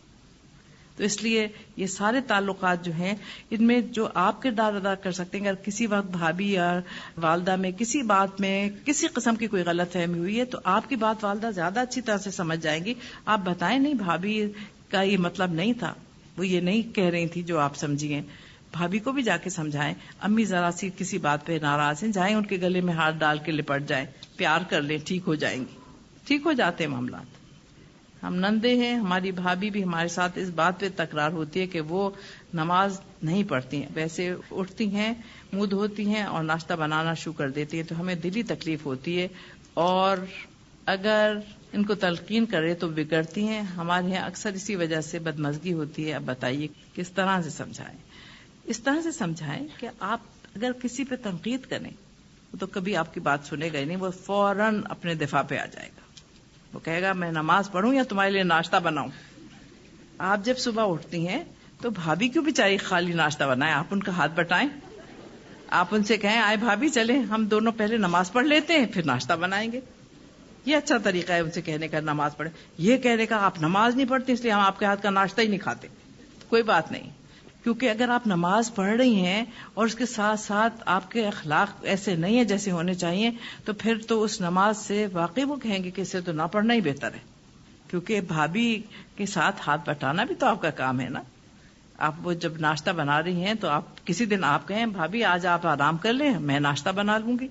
تو اس لیے یہ سارے تعلقات جو ہیں ان میں جو آپ کردار ادا کر سکتے ہیں, اگر کسی وقت بھابھی یا والدہ میں کسی بات میں کسی قسم کی کوئی غلط فہمی ہوئی ہے تو آپ کی بات والدہ زیادہ اچھی طرح سے سمجھ جائیں گی. آپ بتائیں نہیں بھابھی کا یہ مطلب نہیں تھا, وہ یہ نہیں کہہ رہی تھی جو آپ سمجھیے. بھابھی کو بھی جا کے سمجھائیں. امی ذرا سی کسی بات پہ ناراض ہیں, جائیں ان کے گلے میں ہاتھ ڈال کے لپٹ جائیں, پیار کر لیں, ٹھیک ہو جائیں گی. ٹھیک ہو جاتے ہیں معاملات. ہم نندے ہیں, ہماری بھابھی بھی ہمارے ساتھ اس بات پہ تکرار ہوتی ہے کہ وہ نماز نہیں پڑھتی ہیں, ویسے اٹھتی ہیں, منہ دھوتی ہیں اور ناشتہ بنانا شروع کر دیتی ہیں, تو ہمیں دلی تکلیف ہوتی ہے. اور اگر ان کو تلقین کرے تو بگڑتی ہیں. ہمارے یہاں اکثر اسی وجہ سے بدمزگی ہوتی ہے. اب بتائیے کس طرح سے سمجھائیں؟ اس طرح سے سمجھائیں کہ آپ اگر کسی پہ تنقید کریں تو کبھی آپ کی بات سنے گا ہی نہیں, وہ فوراً اپنے دفاع پہ آ جائے گا. وہ کہے گا میں نماز پڑھوں یا تمہارے لیے ناشتہ بناؤں. آپ جب صبح اٹھتی ہیں تو بھابھی کیوں بیچاری خالی ناشتہ بنائیں, آپ ان کا ہاتھ بٹائیں, آپ ان سے کہیں آئے بھابھی چلیں ہم دونوں پہلے نماز پڑھ لیتے ہیں پھر ناشتہ بنائیں گے. یہ اچھا طریقہ ہے ان سے کہنے کا نماز پڑھے. یہ کہنے کا آپ نماز نہیں پڑھتے اس لیے ہم آپ کے ہاتھ کا ناشتہ ہی نہیں کھاتے، کوئی بات نہیں. کیونکہ اگر آپ نماز پڑھ رہی ہیں اور اس کے ساتھ ساتھ آپ کے اخلاق ایسے نہیں ہیں جیسے ہونے چاہیے، تو پھر تو اس نماز سے واقعی وہ کہیں گے کہ اسے تو نہ پڑھنا ہی بہتر ہے. کیونکہ بھابھی کے ساتھ ہاتھ بٹانا بھی تو آپ کا کام ہے نا. آپ وہ جب ناشتہ بنا رہی ہیں تو آپ کسی دن آپ کہیں بھابھی آج آپ آرام کر لیں، میں ناشتہ بنا لوں گی.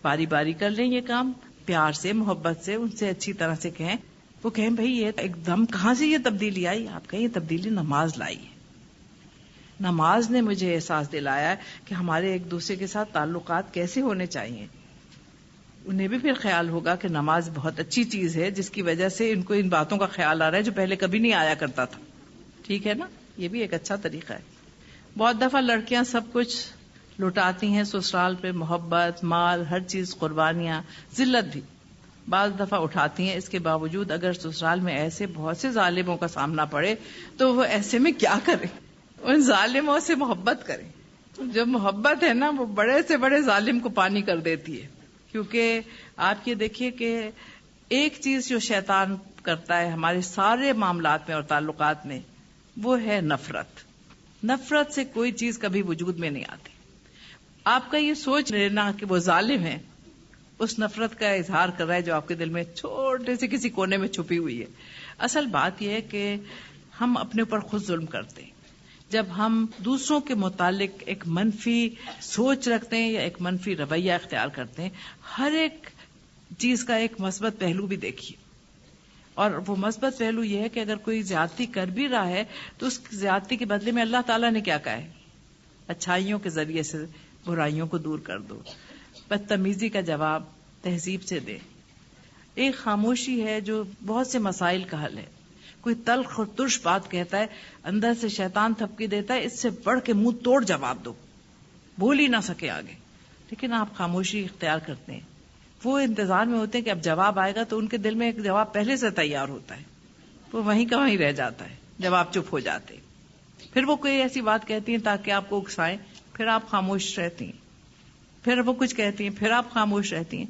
باری باری کر لیں یہ کام، پیار سے محبت سے ان سے اچھی طرح سے کہیں. وہ کہیں بھئی یہ ایک دم کہاں سے یہ تبدیلی آئی؟ آپ کہیں یہ تبدیلی نماز لائی ہے. نماز نے مجھے احساس دلایا کہ ہمارے ایک دوسرے کے ساتھ تعلقات کیسے ہونے چاہیے. انہیں بھی پھر خیال ہوگا کہ نماز بہت اچھی چیز ہے جس کی وجہ سے ان کو ان باتوں کا خیال آ رہا ہے جو پہلے کبھی نہیں آیا کرتا تھا. ٹھیک ہے نا، یہ بھی ایک اچھا طریقہ ہے. بہت دفعہ لڑکیاں سب کچھ لٹاتی ہیں سسرال پہ، محبت، مال، ہر چیز، قربانیاں، ذلت بھی بعض دفعہ اٹھاتی ہیں. اس کے باوجود اگر سسرال میں ایسے بہت سے ظالموں کا سامنا پڑے تو وہ ایسے میں کیا کریں؟ ان ظالموں سے محبت کریں. جو محبت ہے نا وہ بڑے سے بڑے ظالم کو پانی کر دیتی ہے. کیونکہ آپ یہ دیکھیے کہ ایک چیز جو شیطان کرتا ہے ہمارے سارے معاملات میں اور تعلقات میں، وہ ہے نفرت. نفرت سے کوئی چیز کبھی وجود میں نہیں آتی. آپ کا یہ سوچ لینا کہ وہ ظالم ہے اس نفرت کا اظہار کر رہا ہے جو آپ کے دل میں چھوٹے سے کسی کونے میں چھپی ہوئی ہے. اصل بات یہ ہے کہ ہم اپنے اوپر خود ظلم کرتے ہیں جب ہم دوسروں کے متعلق ایک منفی سوچ رکھتے ہیں یا ایک منفی رویہ اختیار کرتے ہیں. ہر ایک چیز کا ایک مثبت پہلو بھی دیکھیے، اور وہ مثبت پہلو یہ ہے کہ اگر کوئی زیادتی کر بھی رہا ہے تو اس زیادتی کے بدلے میں اللہ تعالیٰ نے کیا کہا ہے؟ اچھائیوں کے ذریعے سے برائیوں کو دور کر دو. بدتمیزی کا جواب تہذیب سے دے. ایک خاموشی ہے جو بہت سے مسائل کا حل ہے. کوئی تلخ اور ترش بات کہتا ہے، اندر سے شیطان تھپکی دیتا ہے اس سے بڑھ کے منہ توڑ جواب دو، بول ہی نہ سکے آگے. لیکن آپ خاموشی اختیار کرتے ہیں. وہ انتظار میں ہوتے ہیں کہ اب جواب آئے گا تو ان کے دل میں ایک جواب پہلے سے تیار ہوتا ہے، وہ وہیں کا وہیں رہ جاتا ہے جب آپ چپ ہو جاتے. پھر وہ کوئی ایسی بات کہتی ہیں تاکہ آپ کو اکسائیں، پھر آپ خاموش رہتی ہیں. پھر وہ کچھ کہتی ہیں، پھر آپ خاموش رہتی ہیں.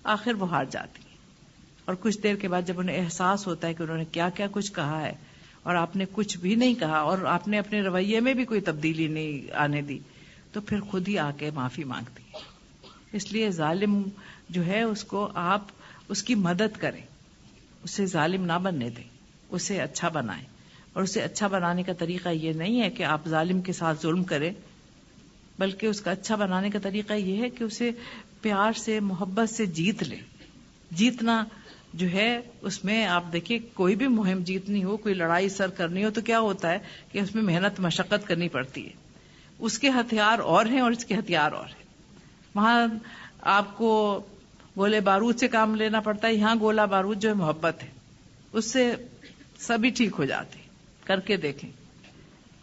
آخر وہ ہار جاتی ہیں. اور کچھ دیر کے بعد جب انہیں احساس ہوتا ہے کہ انہوں نے کیا کیا کچھ کہا ہے اور آپ نے کچھ بھی نہیں کہا اور آپ نے اپنے رویے میں بھی کوئی تبدیلی نہیں آنے دی، تو پھر خود ہی آ کے معافی مانگتی ہے. اس لیے ظالم جو ہے اس کو آپ اس کی مدد کریں، اسے ظالم نہ بننے دیں، اسے اچھا بنائیں. اور اسے اچھا بنانے کا طریقہ یہ نہیں ہے کہ آپ ظالم کے ساتھ ظلم کریں، بلکہ اس کا اچھا بنانے کا طریقہ یہ ہے کہ اسے پیار سے محبت سے جیت لیں. جیتنا جو ہے اس میں آپ دیکھیے کوئی بھی مہم جیتنی ہو، کوئی لڑائی سر کرنی ہو تو کیا ہوتا ہے کہ اس میں محنت مشقت کرنی پڑتی ہے. اس کے ہتھیار اور ہیں اور اس کے ہتھیار اور ہیں. وہاں آپ کو گولے بارود سے کام لینا پڑتا ہے، یہاں گولا بارود جو ہے محبت ہے، اس سے سبھی ٹھیک ہو جاتے. کر کے دیکھیں.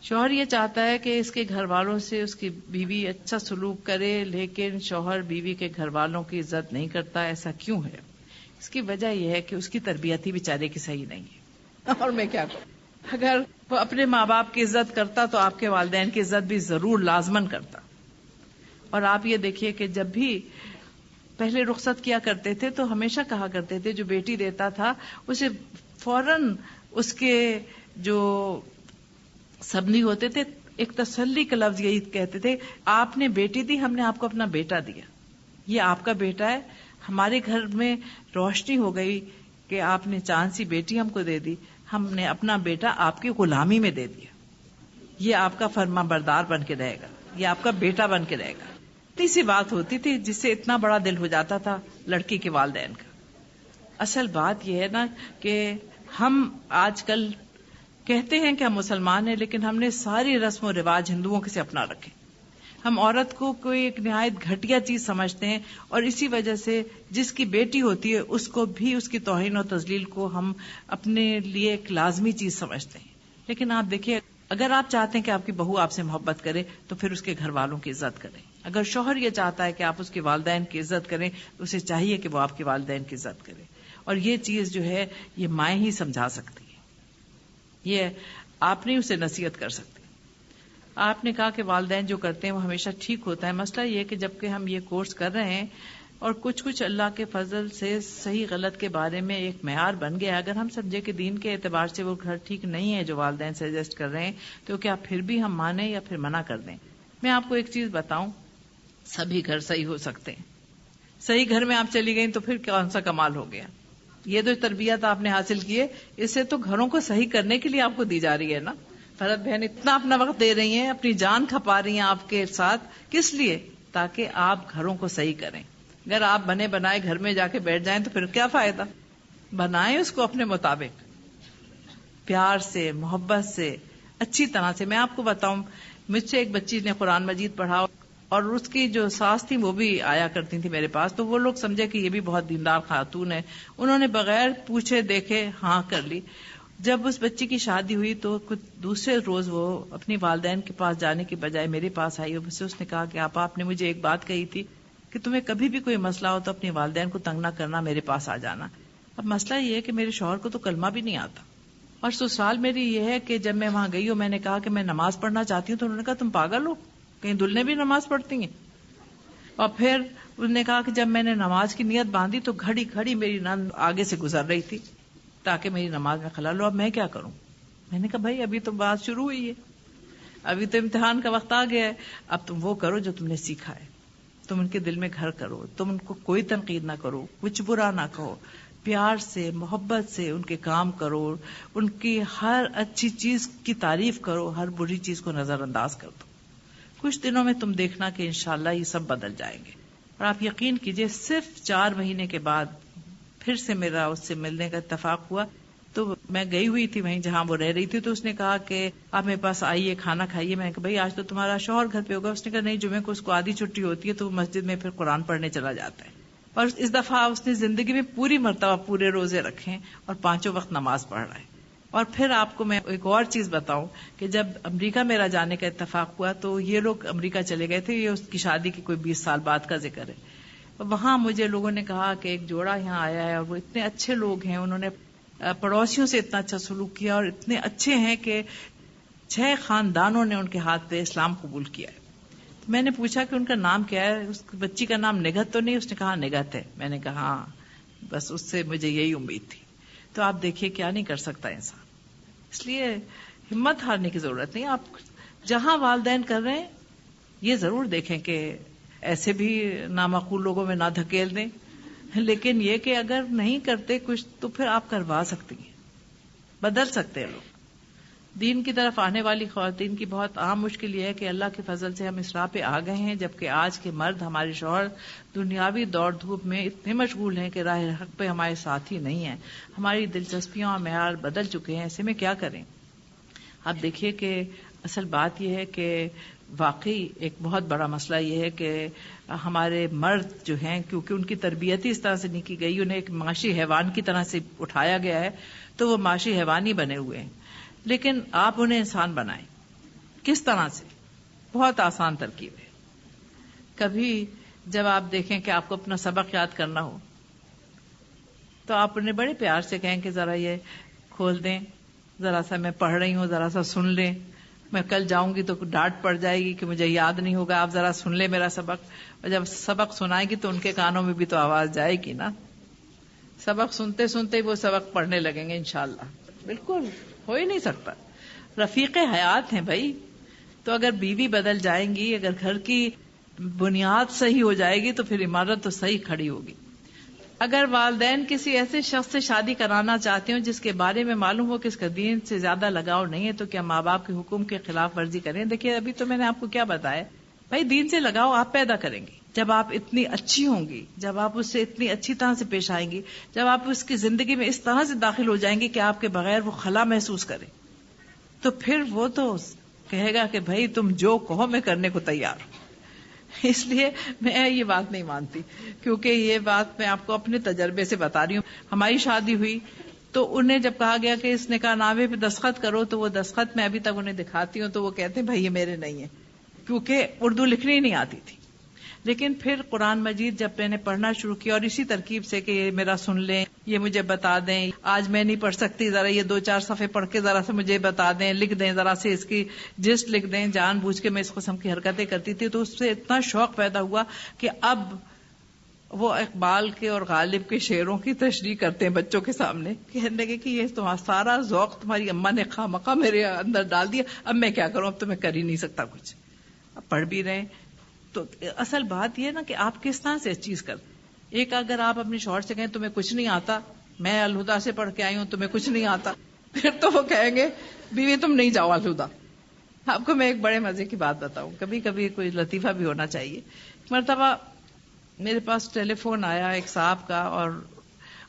شوہر یہ چاہتا ہے کہ اس کے گھر والوں سے اس کی بیوی اچھا سلوک کرے، لیکن شوہر بیوی کے گھر والوں کی عزت نہیں کرتا. ایسا کیوں ہے؟ اس کی وجہ یہ ہے کہ اس کی تربیت ہی بیچارے کی صحیح نہیں ہے. اور میں کیا کروں؟ اگر وہ اپنے ماں باپ کی عزت کرتا تو آپ کے والدین کی عزت بھی ضرور لازمن کرتا. اور آپ یہ دیکھیے کہ جب بھی پہلے رخصت کیا کرتے تھے تو ہمیشہ کہا کرتے تھے جو بیٹی دیتا تھا اسے فوراً اس کے جو سبنی ہوتے تھے ایک تسلی کا لفظ یہی کہتے تھے، آپ نے بیٹی دی، ہم نے آپ کو اپنا بیٹا دیا. یہ آپ کا بیٹا ہے. ہمارے گھر میں روشنی ہو گئی کہ آپ نے چاند سی بیٹی ہم کو دے دی، ہم نے اپنا بیٹا آپ کی غلامی میں دے دیا. یہ آپ کا فرما بردار بن کے رہے گا، یہ آپ کا بیٹا بن کے رہے گا. اتنی سی بات ہوتی تھی جس سے اتنا بڑا دل ہو جاتا تھا لڑکی کے والدین کا. اصل بات یہ ہے نا کہ ہم آج کل کہتے ہیں کہ ہم مسلمان ہیں لیکن ہم نے ساری رسم و رواج ہندوؤں سے اپنا رکھے. ہم عورت کو کوئی ایک نہایت گھٹیا چیز سمجھتے ہیں اور اسی وجہ سے جس کی بیٹی ہوتی ہے اس کو بھی اس کی توہین اور تذلیل کو ہم اپنے لیے ایک لازمی چیز سمجھتے ہیں. لیکن آپ دیکھیے اگر آپ چاہتے ہیں کہ آپ کی بہو آپ سے محبت کرے تو پھر اس کے گھر والوں کی عزت کریں. اگر شوہر یہ چاہتا ہے کہ آپ اس کے والدین کی عزت کریں تو اسے چاہیے کہ وہ آپ کے والدین کی عزت کرے. اور یہ چیز جو ہے یہ مائیں ہی سمجھا سکتی ہے، یہ آپ نہیں اسے نصیحت کر سکتے. آپ نے کہا کہ والدین جو کرتے ہیں وہ ہمیشہ ٹھیک ہوتا ہے. مسئلہ یہ ہے کہ جبکہ ہم یہ کورس کر رہے ہیں اور کچھ اللہ کے فضل سے صحیح غلط کے بارے میں ایک معیار بن گیا. اگر ہم سمجھے کہ دین کے اعتبار سے وہ گھر ٹھیک نہیں ہے جو والدین سجیسٹ کر رہے ہیں، تو کیا پھر بھی ہم مانیں یا پھر منع کر دیں؟ میں آپ کو ایک چیز بتاؤں، سبھی گھر صحیح ہو سکتے ہیں. صحیح گھر میں آپ چلی گئیں تو پھر کون سا کمال ہو گیا؟ یہ جو تربیت آپ نے حاصل کی ہے، اس سے تو گھروں کو صحیح کرنے کے لیے آپ کو دی جا رہی ہے نا. فرد بہن اتنا اپنا وقت دے رہی ہیں، اپنی جان کھپا رہی ہیں آپ کے ساتھ، کس لیے؟ تاکہ آپ گھروں کو صحیح کریں. اگر آپ بنے بنائے گھر میں جا کے بیٹھ جائیں تو پھر کیا فائدہ؟ بنائیں اس کو اپنے مطابق، پیار سے، محبت سے، اچھی طرح سے. میں آپ کو بتاؤں، مجھ سے ایک بچی نے قرآن مجید پڑھا اور اس کی جو ساس تھی وہ بھی آیا کرتی تھی میرے پاس، تو وہ لوگ سمجھے کہ یہ بھی بہت دیندار خاتون ہے، انہوں نے بغیر پوچھے دیکھے ہاں کر لی. جب اس بچی کی شادی ہوئی تو کچھ دوسرے روز وہ اپنی والدین کے پاس جانے کی بجائے میرے پاس آئی اور اس نے کہا کہ آپ نے مجھے ایک بات کہی تھی کہ تمہیں کبھی بھی کوئی مسئلہ ہو تو اپنی والدین کو تنگ نہ کرنا، میرے پاس آ جانا. اب مسئلہ یہ ہے کہ میرے شوہر کو تو کلمہ بھی نہیں آتا، اور سسرال میری یہ ہے کہ جب میں وہاں گئی اور میں نے کہا کہ میں نماز پڑھنا چاہتی ہوں تو انہوں نے کہا تم پاگل ہو، کہیں دلہنیں بھی نماز پڑھتی ہیں. اور پھر انہوں نے کہا کہ جب میں نے نماز کی نیت باندھی تو گھڑی گھڑی میری نند آگے سے گزر رہی تھی تاکہ میری نماز میں خلل ہو. اب میں کیا کروں؟ میں نے کہا بھائی ابھی تو بات شروع ہوئی ہے، ابھی تو امتحان کا وقت آ گیا ہے، اب تم وہ کرو جو تم نے سیکھا ہے، تم ان کے دل میں گھر کرو، تم ان کو کوئی تنقید نہ کرو، کچھ برا نہ کہو، پیار سے محبت سے ان کے کام کرو، ان کی ہر اچھی چیز کی تعریف کرو، ہر بری چیز کو نظر انداز کر دو. کچھ دنوں میں تم دیکھنا کہ انشاءاللہ یہ سب بدل جائیں گے. اور آپ یقین کیجئے صرف 4 مہینے کے بعد پھر سے میرا اس سے ملنے کا اتفاق ہوا. تو میں گئی ہوئی تھی وہیں جہاں وہ رہ رہی تھی، تو اس نے کہا کہ آپ میرے پاس آئیے، کھانا کھائیے. میں نے کہا بھائی آج تو تمہارا شوہر گھر پہ ہوگا. اس نے کہا نہیں، جمعے کو اس کو آدھی چھٹی ہوتی ہے تو وہ مسجد میں پھر قرآن پڑھنے چلا جاتا ہے. اور اس دفعہ اس نے زندگی میں پوری مرتبہ پورے روزے رکھے اور 5 وقت نماز پڑھ رہا ہے. اور پھر آپ کو میں ایک اور چیز بتاؤں کہ جب امریکہ میرا جانے کا اتفاق ہوا تو یہ لوگ امریکہ چلے گئے تھے، یہ اس کی شادی کی کوئی 20 سال بعد کا ذکر ہے. وہاں مجھے لوگوں نے کہا کہ ایک جوڑا یہاں آیا ہے اور وہ اتنے اچھے لوگ ہیں، انہوں نے پڑوسیوں سے اتنا اچھا سلوک کیا اور اتنے اچھے ہیں کہ 6 خاندانوں نے ان کے ہاتھ پہ اسلام قبول کیا ہے. میں نے پوچھا کہ ان کا نام کیا ہے؟ اس بچی کا نام نگہت تو نہیں؟ اس نے کہا نگہت ہے. میں نے کہا ہاں، بس اس سے مجھے یہی امید تھی. تو آپ دیکھیے کیا نہیں کر سکتا انسان. اس لیے ہمت ہارنے کی ضرورت نہیں. آپ جہاں والدین کر رہے ہیں یہ ضرور دیکھیں کہ ایسے بھی نامعقول لوگوں میں نہ دھکیل دیں، لیکن یہ کہ اگر نہیں کرتے کچھ تو پھر آپ کروا سکتی ہیں، بدل سکتے ہیں لوگ. دین کی طرف آنے والی خواتین کی بہت عام مشکل یہ ہے کہ اللہ کے فضل سے ہم اس راہ پہ آ گئے ہیں، جبکہ آج کے مرد، ہمارے شوہر دنیاوی دوڑ دھوپ میں اتنے مشغول ہیں کہ راہ حق پہ ہمارے ساتھ ہی نہیں ہیں. ہماری دلچسپیاں اور معیار بدل چکے ہیں. ایسے میں کیا کریں؟ آپ دیکھیے کہ اصل بات یہ ہے کہ واقعی ایک بہت بڑا مسئلہ یہ ہے کہ ہمارے مرد جو ہیں، کیونکہ ان کی تربیت ہی اس طرح سے نہیں کی گئی، انہیں ایک معاشی حیوان کی طرح سے اٹھایا گیا ہے، تو وہ معاشی حیوان ہی بنے ہوئے ہیں. لیکن آپ انہیں انسان بنائیں. کس طرح سے؟ بہت آسان ترکیب ہے. کبھی جب آپ دیکھیں کہ آپ کو اپنا سبق یاد کرنا ہو تو آپ انہیں بڑے پیار سے کہیں کہ ذرا یہ کھول دیں، ذرا سا میں پڑھ رہی ہوں، ذرا سا سن لیں. میں کل جاؤں گی تو ڈانٹ پڑ جائے گی کہ مجھے یاد نہیں ہوگا، آپ ذرا سن لیں میرا سبق. اور جب سبق سنائے گی تو ان کے کانوں میں بھی تو آواز جائے گی نا. سبق سنتے سنتے وہ سبق پڑھنے لگیں گے انشاءاللہ. بالکل ہو ہی نہیں سکتا. رفیق حیات ہیں بھائی. تو اگر بیوی بدل جائیں گی، اگر گھر کی بنیاد صحیح ہو جائے گی تو پھر عمارت تو صحیح کھڑی ہوگی. اگر والدین کسی ایسے شخص سے شادی کرانا چاہتے ہوں جس کے بارے میں معلوم ہو کہ اس کا دین سے زیادہ لگاؤ نہیں ہے، تو کیا ماں باپ کے حکم کے خلاف ورزی کریں؟ دیکھیے ابھی تو میں نے آپ کو کیا بتایا، بھائی دین سے لگاؤ آپ پیدا کریں گی جب آپ اتنی اچھی ہوں گی، جب آپ اس سے اتنی اچھی طرح سے پیش آئیں گی، جب آپ اس کی زندگی میں اس طرح سے داخل ہو جائیں گے کہ آپ کے بغیر وہ خلا محسوس کرے، تو پھر وہ تو کہے گا کہ بھائی تم جو کہو میں کرنے کو تیار ہوں. اس لیے میں یہ بات نہیں مانتی، کیونکہ یہ بات میں آپ کو اپنے تجربے سے بتا رہی ہوں. ہماری شادی ہوئی تو انہیں جب کہا گیا کہ اس نکاح نامے پہ دستخط کرو، تو وہ دستخط میں ابھی تک انہیں دکھاتی ہوں تو وہ کہتے ہیں بھائی یہ میرے نہیں ہیں، کیونکہ اردو لکھنی نہیں آتی تھی. لیکن پھر قرآن مجید جب میں نے پڑھنا شروع کیا اور اسی ترکیب سے کہ یہ میرا سن لیں، یہ مجھے بتا دیں، آج میں نہیں پڑھ سکتی، ذرا یہ 2-4 صفحے پڑھ کے ذرا سے مجھے بتا دیں، لکھ دیں، ذرا سے اس کی جسٹ لکھ دیں. جان بوجھ کے میں اس قسم کی حرکتیں کرتی تھی، تو اس سے اتنا شوق پیدا ہوا کہ اب وہ اقبال کے اور غالب کے شعروں کی تشریح کرتے ہیں بچوں کے سامنے، کہنے لگے کہ یہ تمہارا سارا ذوق تمہاری اماں نے خواہ میرے اندر ڈال دیا، اب میں کیا کروں، اب تو میں کر ہی نہیں سکتا کچھ. اب پڑھ بھی رہے. تو اصل بات یہ نا کہ آپ کس طرح سے چیز کرتے. ایک اگر آپ اپنے شوہر سے کہیں تمہیں کچھ نہیں آتا، میں الہدا سے پڑھ کے آئی ہوں تمہیں کچھ نہیں آتا، پھر تو وہ کہیں گے بیوی تم نہیں جاؤ الہدا. آپ کو میں ایک بڑے مزے کی بات بتاؤں، کبھی کبھی کوئی لطیفہ بھی ہونا چاہیے. مرتبہ میرے پاس ٹیلی فون آیا ایک صاحب کا، اور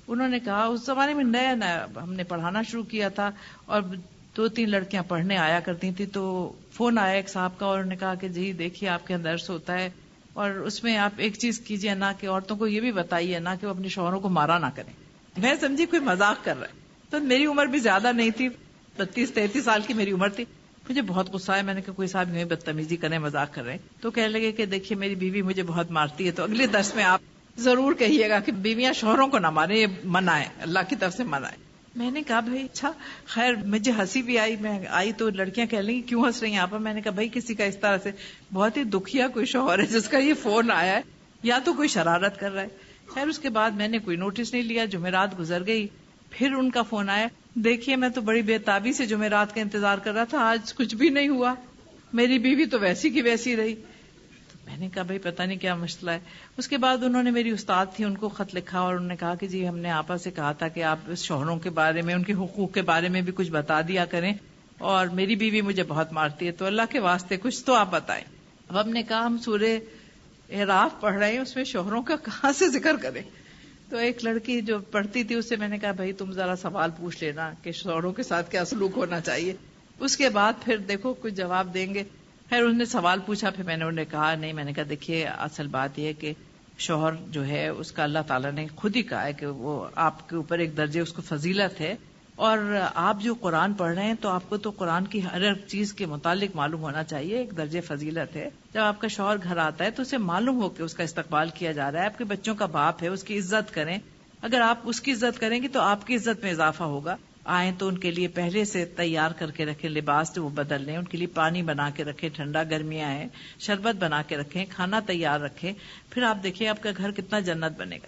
انہوں نے کہا اس زمانے میں نیا نیا ہم نے پڑھانا شروع کیا تھا اور 2-3 لڑکیاں پڑھنے آیا کرتی تھی. تو فون آیا ایک صاحب کا اور انہوں نے کہا کہ جی دیکھیے آپ کے اندر درس ہوتا ہے اور اس میں آپ ایک چیز کیجیے نا کہ عورتوں کو یہ بھی بتائیے نا کہ وہ اپنے شوہروں کو مارا نہ کریں. میں سمجھی کوئی مذاق کر رہا ہے. تو میری عمر بھی زیادہ نہیں تھی، 32-33 سال کی میری عمر تھی. مجھے بہت غصہ آیا، میں نے کہا کوئی صاحب یوں بدتمیزی کریں، مذاق کر رہے ہیں. تو کہنے لگے کہ دیکھیے میری بیوی مجھے بہت مارتی ہے، تو اگلے درس میں آپ ضرور کہیے گا کہ بیویاں شوہروں کو نہ ماریں، یہ منع ہے، اللہ کی طرف سے منع ہے. میں نے کہا بھائی اچھا خیر. مجھے ہنسی بھی آئی، میں آئی تو لڑکیاں کہنے لگی کیوں ہنس رہی ہیں آپ؟ میں نے کہا بھائی کسی کا اس طرح سے بہت ہی دکھیا کوئی شوہر ہے جس کا یہ فون آیا ہے، یا تو کوئی شرارت کر رہا ہے. خیر اس کے بعد میں نے کوئی نوٹس نہیں لیا. جمعرات گزر گئی، پھر ان کا فون آیا، دیکھیے میں تو بڑی بےتابی سے جمعرات کا انتظار کر رہا تھا، آج کچھ بھی نہیں ہوا، میری بیوی تو ویسی کی ویسی رہی. میں نے کہا بھائی پتہ نہیں کیا مسئلہ ہے. اس کے بعد انہوں نے، میری استاد تھی، ان کو خط لکھا اور انہوں نے کہا کہ جی ہم نے آپا سے کہا تھا کہ آپ اس شوہروں کے بارے میں، ان کے حقوق کے بارے میں بھی کچھ بتا دیا کریں، اور میری بیوی مجھے بہت مارتی ہے، تو اللہ کے واسطے کچھ تو آپ بتائیں. اب ہم نے کہا ہم سورہ اعراف پڑھ رہے ہیں، اس میں شوہروں کا کہاں سے ذکر کریں. تو ایک لڑکی جو پڑھتی تھی اس سے میں نے کہا بھائی تم ذرا سوال پوچھ لینا کہ شوہروں کے ساتھ کیا سلوک ہونا چاہیے، اس کے بعد پھر دیکھو کچھ جواب دیں گے. خیر انہوں نے سوال پوچھا، پھر میں نے انہوں نے کہا نہیں. میں نے کہا دیکھیے اصل بات یہ ہے کہ شوہر جو ہے اس کا اللہ تعالیٰ نے خود ہی کہا ہے کہ وہ آپ کے اوپر ایک درجے اس کو فضیلت ہے، اور آپ جو قرآن پڑھ رہے ہیں تو آپ کو تو قرآن کی ہر ایک چیز کے متعلق معلوم ہونا چاہیے، ایک درجے فضیلت ہے. جب آپ کا شوہر گھر آتا ہے تو اسے معلوم ہو کہ اس کا استقبال کیا جا رہا ہے، آپ کے بچوں کا باپ ہے، اس کی عزت کریں. اگر آپ اس کی عزت کریں گے تو آپ کی عزت میں اضافہ ہوگا. آئیں تو ان کے لیے پہلے سے تیار کر کے رکھیں، لباس جو وہ بدل لیں، ان کے لیے پانی بنا کے رکھیں، ٹھنڈا گرمیاں ہیں، شربت بنا کے رکھیں، کھانا تیار رکھیں. پھر آپ دیکھیں آپ کا گھر کتنا جنت بنے گا.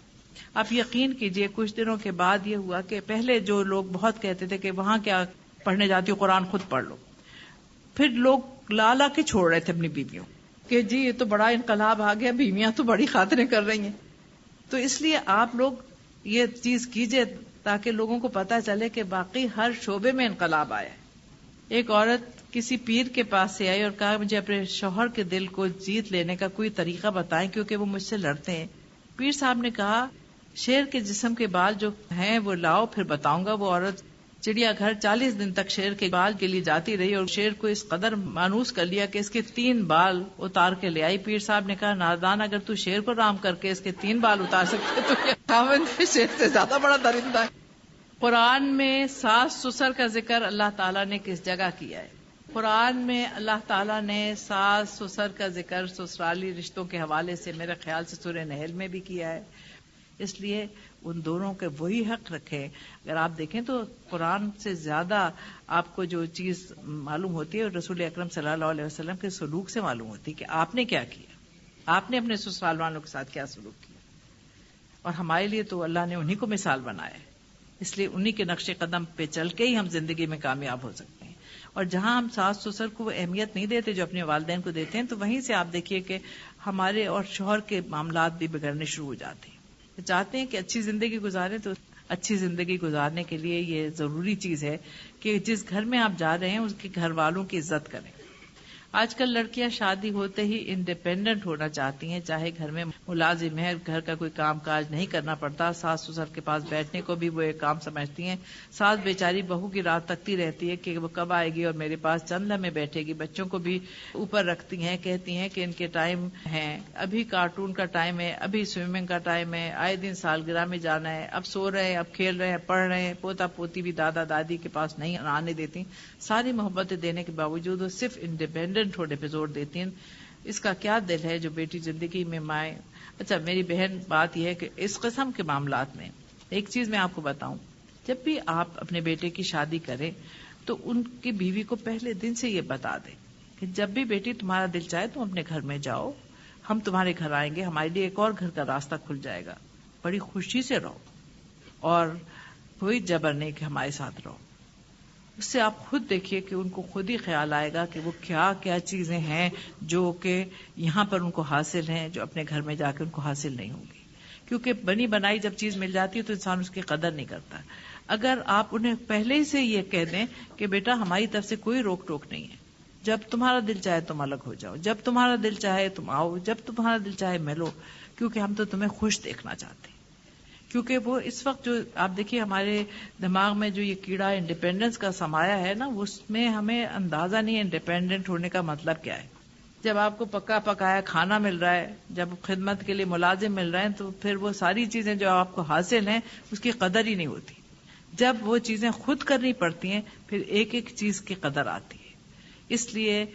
آپ یقین کیجئے کچھ دنوں کے بعد یہ ہوا کہ پہلے جو لوگ بہت کہتے تھے کہ وہاں کیا پڑھنے جاتی ہو، قرآن خود پڑھ لو، پھر لوگ لالا کے چھوڑ رہے تھے اپنی بیویوں کہ جی یہ تو بڑا انقلاب آ گیا، بیویاں تو بڑی خاطریں کر رہی ہیں. تو اس لیے آپ لوگ یہ چیز کیجئے تاکہ لوگوں کو پتہ چلے کہ باقی ہر شعبے میں انقلاب آیا ہے. ایک عورت کسی پیر کے پاس سے آئی اور کہا مجھے اپنے شوہر کے دل کو جیت لینے کا کوئی طریقہ بتائیں کیونکہ وہ مجھ سے لڑتے ہیں. پیر صاحب نے کہا شیر کے جسم کے بال جو ہیں وہ لاؤ پھر بتاؤں گا. وہ عورت چڑیا گھر 40 دن تک شیر کے بال کے لیے جاتی رہی اور شیر کو اس قدر مانوس کر لیا کہ اس کے 3 بال اتار کے لے آئی. پیر صاحب نے کہا نادان، اگر تو شیر کو رام کر کے اس کے 3 بال اتار سکتے تو خاوند شیر سے زیادہ بڑا درندہ ہے. قرآن میں ساس سسر کا ذکر اللہ تعالیٰ نے کس جگہ کیا ہے؟ قرآن میں اللہ تعالیٰ نے ساس سسر کا ذکر سسرالی رشتوں کے حوالے سے میرے خیال سے سورہ نحل میں بھی کیا ہے. اس لیے ان دونوں کے وہی حق رکھے. اگر آپ دیکھیں تو قرآن سے زیادہ آپ کو جو چیز معلوم ہوتی ہے رسول اکرم صلی اللہ علیہ وسلم کے سلوک سے معلوم ہوتی ہے کہ آپ نے کیا کیا، آپ نے اپنے سسرال والوں کے ساتھ کیا سلوک کیا. اور ہمارے لیے تو اللہ نے انہی کو مثال بنایا ہے، اس لیے انہی کے نقش قدم پہ چل کے ہی ہم زندگی میں کامیاب ہو سکتے ہیں. اور جہاں ہم ساس سسر کو وہ اہمیت نہیں دیتے جو اپنے والدین کو دیتے ہیں، تو وہیں سے آپ دیکھیے کہ ہمارے اور شوہر کے معاملات بھی بگڑنے شروع ہو جاتے ہیں. چاہتے ہیں کہ اچھی زندگی گزاریں تو اچھی زندگی گزارنے کے لیے یہ ضروری چیز ہے کہ جس گھر میں آپ جا رہے ہیں اس کے گھر والوں کی عزت کریں. آج کل لڑکیاں شادی ہوتے ہی انڈیپینڈنٹ ہونا چاہتی ہیں، چاہے گھر میں ملازم ہے، گھر کا کوئی کام کاج نہیں کرنا پڑتا، ساس سسر کے پاس بیٹھنے کو بھی وہ ایک کام سمجھتی ہیں. ساس بیچاری بہو کی رات تکتی رہتی ہے کہ وہ کب آئے گی اور میرے پاس چند لمحے بیٹھے گی. بچوں کو بھی اوپر رکھتی ہیں، کہتی ہیں کہ ان کے ٹائم ہیں، ابھی کارٹون کا ٹائم ہے، ابھی سوئمنگ کا ٹائم ہے، آئے دن سالگرہ میں جانا ہے، اب سو رہے ہیں، اب کھیل رہے ہیں، پڑھ رہے ہیں. پوتا پوتی بھی دادا دادی کے پاس نہیں آنے دیتی. ساری محبتیں دینے کے باوجود وہ صرف انڈیپینڈنٹ ہونے پہ زور دیتی ہیں. اس کا کیا دل ہے جو بیٹی زندگی میں مائیں. اچھا میری بہن بات یہ ہے کہ اس قسم کے معاملات میں ایک چیز میں آپ کو بتاؤں، جب بھی آپ اپنے بیٹے کی شادی کریں تو ان کی بیوی کو پہلے دن سے یہ بتا دیں کہ جب بھی بیٹی تمہارا دل چاہے تم اپنے گھر میں جاؤ، ہم تمہارے گھر آئیں گے، ہمارے لیے ایک اور گھر کا راستہ کھل جائے گا، بڑی خوشی سے رہو اور کوئی جبر نہیں کہ ہمارے ساتھ رہو. اس سے آپ خود دیکھیے کہ ان کو خود ہی خیال آئے گا کہ وہ کیا کیا چیزیں ہیں جو کہ یہاں پر ان کو حاصل ہیں، جو اپنے گھر میں جا کے ان کو حاصل نہیں ہوں گی. کیونکہ بنی بنائی جب چیز مل جاتی ہے تو انسان اس کی قدر نہیں کرتا. اگر آپ انہیں پہلے سے یہ کہہ دیں کہ بیٹا ہماری طرف سے کوئی روک ٹوک نہیں ہے، جب تمہارا دل چاہے تم الگ ہو جاؤ، جب تمہارا دل چاہے تم آؤ، جب تمہارا دل چاہے ملو، کیونکہ ہم تو تمہیں خوش دیکھنا چاہتے ہیں. کیونکہ وہ اس وقت جو آپ دیکھیے ہمارے دماغ میں جو یہ کیڑا انڈیپینڈنس کا سمایا ہے نا، اس میں ہمیں اندازہ نہیں ہے انڈیپینڈنٹ ہونے کا مطلب کیا ہے. جب آپ کو پکا پکایا کھانا مل رہا ہے، جب خدمت کے لیے ملازم مل رہے ہیں، تو پھر وہ ساری چیزیں جو آپ کو حاصل ہیں اس کی قدر ہی نہیں ہوتی. جب وہ چیزیں خود کرنی پڑتی ہیں پھر ایک ایک چیز کی قدر آتی ہے. اس لیے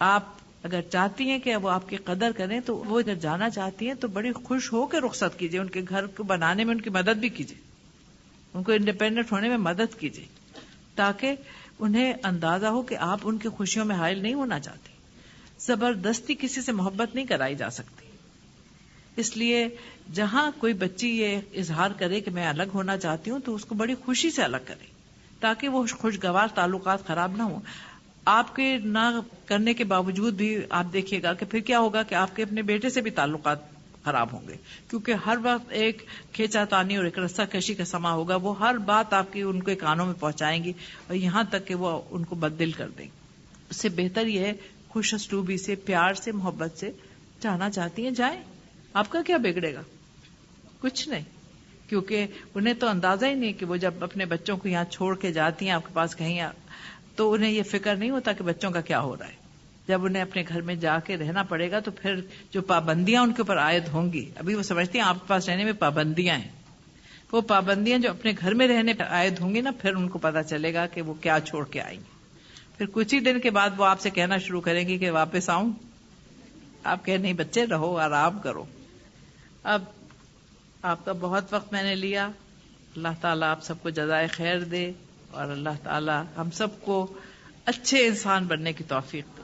آپ اگر چاہتی ہیں کہ وہ آپ کی قدر کریں تو وہ اگر جانا چاہتی ہیں تو بڑی خوش ہو کے رخصت کیجیے، ان کے گھر کو بنانے میں ان کی مدد بھی کیجیے، ان کو انڈیپینڈنٹ ہونے میں مدد کیجیے، تاکہ انہیں اندازہ ہو کہ آپ ان کی خوشیوں میں حائل نہیں ہونا چاہتی. زبردستی کسی سے محبت نہیں کرائی جا سکتی. اس لیے جہاں کوئی بچی یہ اظہار کرے کہ میں الگ ہونا چاہتی ہوں تو اس کو بڑی خوشی سے الگ کرے، تاکہ وہ خوشگوار تعلقات خراب نہ ہوں. آپ کے نہ کرنے کے باوجود بھی آپ دیکھیے گا کہ پھر کیا ہوگا کہ آپ کے اپنے بیٹے سے بھی تعلقات خراب ہوں گے، کیونکہ ہر وقت ایک کھینچا تانی اور ایک رسہ کشی کا سما ہوگا. وہ ہر بات آپ کی ان کے کانوں میں پہنچائیں گی اور یہاں تک کہ وہ ان کو بددل کر دیں گی. اس سے بہتر یہ ہے خوش اسلوبی سے، پیار سے، محبت سے، جانا چاہتی ہیں جائیں، آپ کا کیا بگڑے گا؟ کچھ نہیں. کیونکہ انہیں تو اندازہ ہی نہیں کہ وہ جب اپنے بچوں کو یہاں چھوڑ کے جاتی ہیں آپ کے پاس کہیں، تو انہیں یہ فکر نہیں ہوتا کہ بچوں کا کیا ہو رہا ہے. جب انہیں اپنے گھر میں جا کے رہنا پڑے گا تو پھر جو پابندیاں ان کے اوپر عائد ہوں گی، ابھی وہ سمجھتی ہیں آپ کے پاس رہنے میں پابندیاں ہیں، وہ پابندیاں جو اپنے گھر میں رہنے پر عائد ہوں گی نا، پھر ان کو پتا چلے گا کہ وہ کیا چھوڑ کے آئیں گے. پھر کچھ ہی دن کے بعد وہ آپ سے کہنا شروع کریں گی کہ واپس آؤں. آپ کہیں نہیں بچے رہو، آرام کرو. اب آپ کا بہت وقت میں نے لیا. اللہ تعالیٰ آپ سب کو جزائے خیر دے، اور اللہ تعالیٰ ہم سب کو اچھے انسان بننے کی توفیق دے.